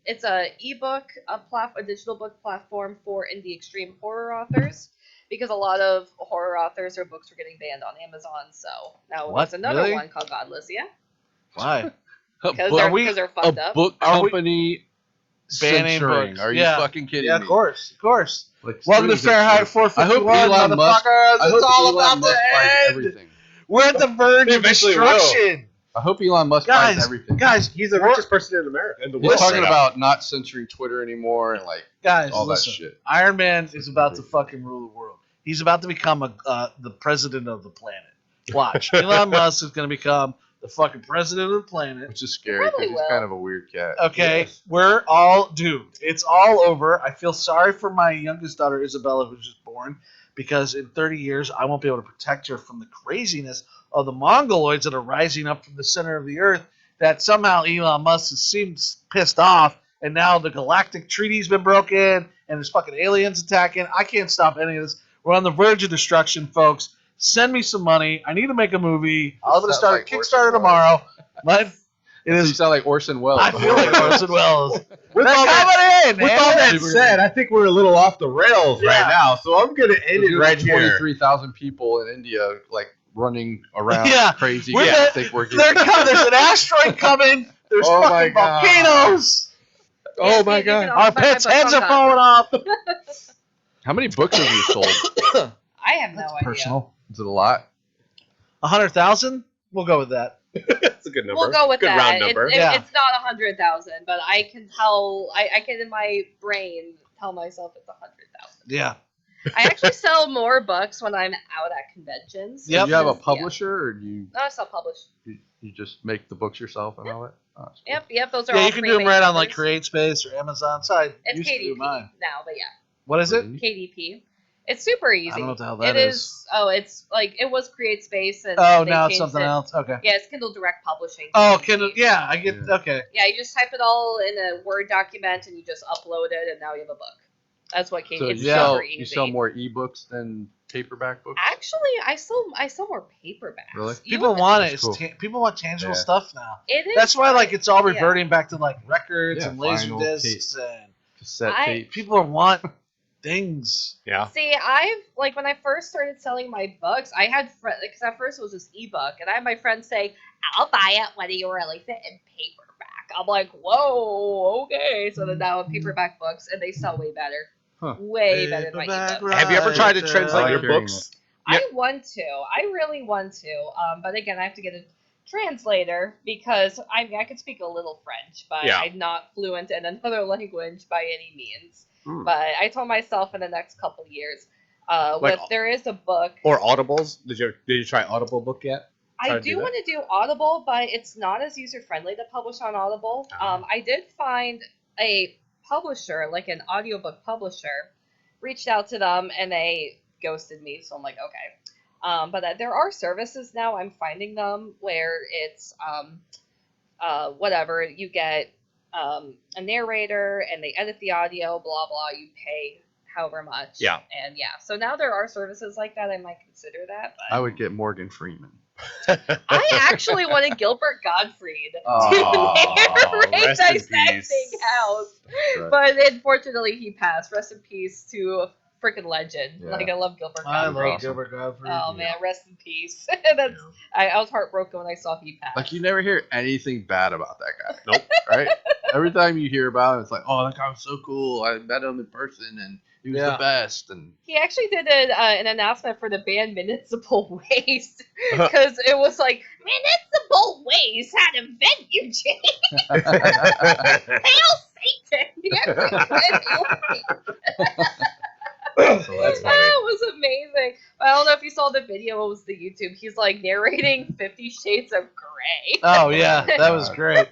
it's a ebook, a digital book platform for indie extreme horror authors, because a lot of horror authors or books are getting banned on Amazon. So now What? there's another Really? one called Godless. Yeah, Why? because we- they're fucked up. book Are we company banning censoring. books? Are you Yeah. fucking kidding Yeah, me? of course. Of course. Like, Welcome to seriously. Fahrenheit I 451, hope Elon Musk. motherfuckers. I hope It's all Elon about Musk the buys end. everything. We're at the verge They of eventually will. destruction. I hope Elon Musk buys everything. Guys, He's the we're- richest person in America. In the He's world. talking right now. about not censoring Twitter anymore and like guys, all listen. that shit. Iron Man is about to fucking rule the world. He's about to become the president of the planet. Watch. Elon Musk is going to become the fucking president of the planet. Which is scary Probably because he's will. kind of a weird cat. Okay, Yes. we're all doomed. It's all over. I feel sorry for my youngest daughter, Isabella, who's just born, because in 30 years, I won't be able to protect her from the craziness of the Mongoloids that are rising up from the center of the earth, that somehow Elon Musk seems pissed off, and now the galactic treaty's been broken, and there's fucking aliens attacking. I can't stop any of this. We're on the verge of destruction, folks. Send me some money. I need to make a movie. I'm going to Sounds start like a Orson Kickstarter Welles. tomorrow. But it You is. sound like Orson Welles. I feel like Orson Welles. With They're all coming in. With all that Super. said, I think we're a little off the rails Yeah. right now, so I'm gonna end it right here. 23,000 people in India like running around Yeah. crazy. We're I the- think we're They're getting. coming. There's an asteroid coming. There's Oh my fucking God. volcanoes. Oh my you can god. also Our buy my pets' book heads on are falling off. How many books have you sold? I have no idea. Personal. Is it a lot? 100,000? We'll go with that. That's a good number. We'll go with good that. round number. Yeah. It's not 100,000, but I can tell. I can in my brain tell myself it's 100,000. Yeah. I actually sell more books when I'm out at conventions. Yep. Do you have a because, publisher, or do you, Yeah. No, I self-publish. you just make the books yourself and all that? Oh, that's cool. Yep. Those are Yeah, all you can do them right on like pre-made CreateSpace or Amazon. So I It's used to do KDP mine. now, but yeah, What is it? KDP. It's super easy. I don't know what the hell that It is. Oh, it's like it was CreateSpace and Oh, they now it's changed something it. else. Okay. Yeah, it's Kindle Direct Publishing. Oh, KDP. Kindle. Yeah, I get. Yeah. Okay. Yeah, you just type it all in a Word document and you just upload it, and now you have a book. That's what KDP. So It's you Yeah. sell super easy. you sell more ebooks than paperback books? Actually, I sell more paperbacks. Really? People want it. That's cool. People want tangible Yeah. stuff now. It is. That's why like it's all Yeah. reverting back to like records Yeah, and laser vinyl, discs and Cassette I- tape. people want things. Yeah. See, when I first started selling my books, I had friends, because at first it was just ebook, and I had my friends say, I'll buy it when you release it in paperback. I'm like, whoa, okay. So then now I'm paperback books, and they sell way better. Huh. Way better than my ebook. Have you ever tried to Right, translate I your like hearing books? I want to. I really want to. But again, I have to get a translator because I can speak a little French, but Yeah. I'm not fluent in another language by any means. Hmm. But I told myself in the next couple years, Like- there is a book. Or Audibles? Did you try Audible book yet? try I to do do that? want to do Audible, but it's not as user friendly to publish on Audible. Ah. I did find a publisher, like an audiobook publisher, reached out to them and they ghosted me. So I'm like, okay. But there are services now. I'm finding them where it's whatever you get a narrator and they edit the audio, blah blah. You pay however much. Yeah. And yeah, so now there are services like that. I might consider that. But I would get Morgan Freeman. I actually wanted Gilbert Gottfried Oh, to narrate rest in Dissecting peace. House, Right. but unfortunately he passed. Rest in peace to a freaking legend. Yeah. Like I love Gilbert I Gottfried. love Gilbert Godfrey. Oh man, rest in peace. I was heartbroken when I saw he passed. Like, you never hear anything bad about that guy. Nope. Right? Every time you hear about him, it's like, oh, that guy was so cool. I met him in person, and he was Yeah. the best. And He actually did an announcement for the band Municipal Waste Uh-huh. because it was like Municipal Waste had a venue change. Hail Satan! He actually said Hail Satan. So that's funny. That was amazing. I don't know if you saw the video. It was the YouTube. He's like narrating 50 Shades of Grey. Oh yeah, that was great.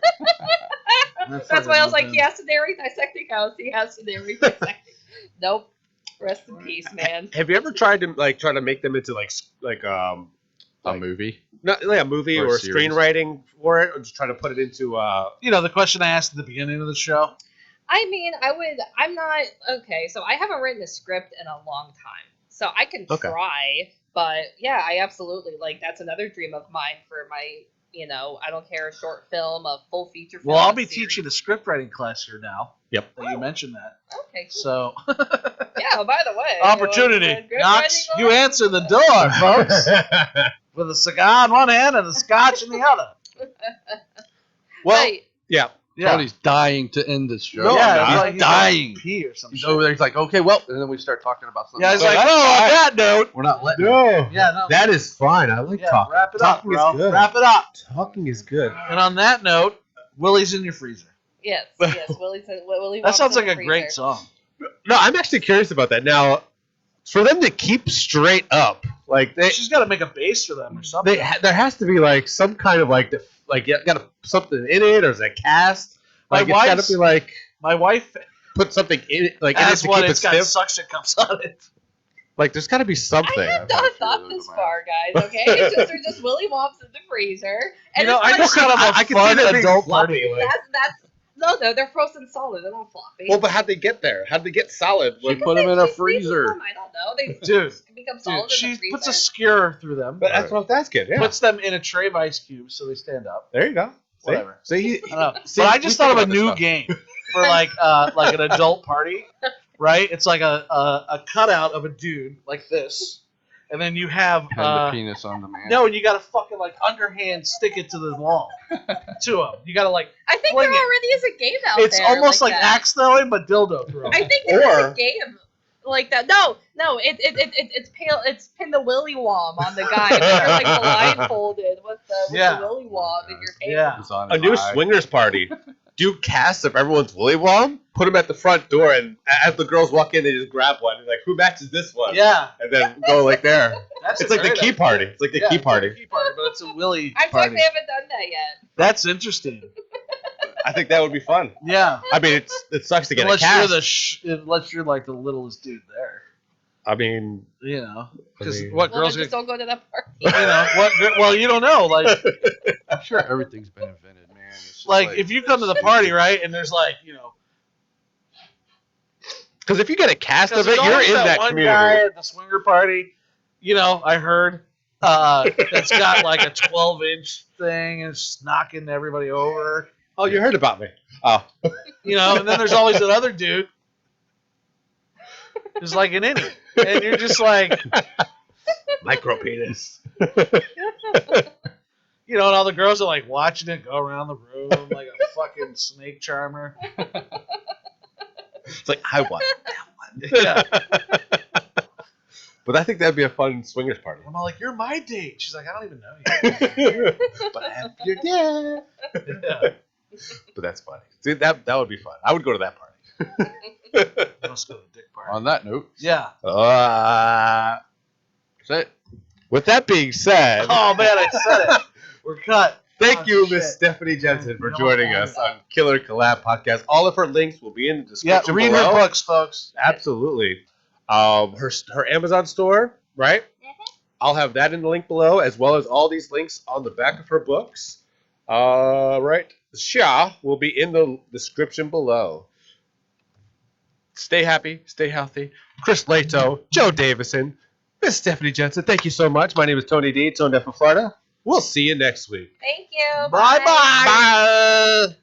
That's why I was like, he has to narrate Dissecting House. He has to narrate Dissecting. Nope. Rest in peace, man. Have you ever tried to try to make them into like a Like- movie. not like a movie Or or a series. screenwriting for it, or just try to put it into You know the question I asked at the beginning of the show. I mean, I'm not, okay, so I haven't written a script in a long time. So I can Okay. try, but yeah, I absolutely, like, that's another dream of mine for my, I don't care, a short film, a full feature film. Well, I'll a be series. teaching a script writing class here now. Yep. That you mentioned that. Okay, cool. So Yeah, by the way. opportunity. good Knox, writing you class. answer the door, folks. With a cigar in one hand and a scotch in the other. well, Right. yeah. Yeah. Tony's dying to end this show. No, yeah, I'm it's not. like He's dying. Pee or some He's shit. over there. He's like, okay, well, and then we start talking about something. Yeah, he's else. like, oh, on that note. we're not letting. No, Yeah, no. that is fine. I like Yeah, talking. wrap it up, Talking bro. is good. Wrap it up. Talking is good. And on that note, Willie's in your freezer. Yes, Willie said, Willie That wants sounds in like the a great freezer. song. No, I'm actually curious about that. Now, for them to keep straight up, like She's got to make a bass for them or something. there has to be like some kind of like something in it, or is it cast? My Like it's got wife's- to be like My wife put something in it, like in it has to one. keep it It's got stiff. suction cups on it. Like there's got to be I something. have I've not had thought few of this those in my far, guys. Okay, it's just they're just Willie Womps in the freezer, and You know, it's I like, just kind of a I can see fun that being adult floppy, party. like- that's they're frozen solid. They're not floppy. Well, but how'd they get there? How'd they get solid? She When, put him in a freezer. I don't know. They Dude, become solid Dude, in the she freezer. puts a skewer through them, but that's what I was asking. Yeah. puts them in a tray of ice cubes so they stand up. There you go. See? Whatever. See, I don't know. See, But I we just think thought of a about this new stuff. game for like an adult party, right? It's like a cutout of a dude like this, and then you have Pin the penis on the man. no, and you gotta fucking like underhand stick it to the wall to him. You gotta like. I think fling there it. already is a game out It's there. almost like that. axe throwing, but dildo throwing. I think there is Or- a game like that. No, it's pin the willy wom on the guy. But you're like blindfolded with the willy wom in your hand. Yeah. It's on A his new eye. swingers party. Do casts of everyone's willy wom, put them at the front door, and as the girls walk in, they just grab one. And like, who matches this one? Yeah. And then go like there. That's It's like the great key idea. party. It's like the key it's party. like a key party, but it's a willy I'm party. shocked they haven't done that yet. That's interesting. I think that would be fun. Yeah. I mean, it sucks to get Unless a cast. unless you're like the littlest dude there, I mean, you know, because I mean- what Well, girls then just get, don't go to that party. you know, what? Well, you don't know, like, I'm sure everything's been invented, man. It's just like if you come to the party, right, and there's like, you know, because if you get a cast of there's it, you're always in that one community. guy at the swinger party, you know, I heard that's got like a 12-inch thing and it's knocking everybody over, Oh, you heard about me. Oh, you know, and then there's always that other dude who's like an innie, and you're just like. micro penis. You know, and all the girls are like watching it go around the room like a fucking snake charmer. It's like I want that Yeah. one. But I think that'd be a fun swingers party. I'm all like, you're my date. She's like, I don't even know you. But I'm your dad. Yeah. But that's funny. See, that would be fun. I would go to that party. Let's go to the dick party. on that note, Yeah. That's that's it. With that being said, Oh man, I said it. We're cut. thank Oh, you, shit. Miss Stephanie Jensen, for You know joining what? us on Killer Collab Podcast. All of her links will be in the Yeah, description read below. her books, folks. Absolutely. Her Amazon store, right? I'll have that in the link below, as well as all these links on the back of her books. Right. Sha will be in the description below. Stay happy, stay healthy. Chris Lato, Joe Davison, Miss Stephanie Jensen, thank you so much. My name is Tony D, Tone Deaf from Florida. We'll see you next week. Thank you. Bye-bye. Bye.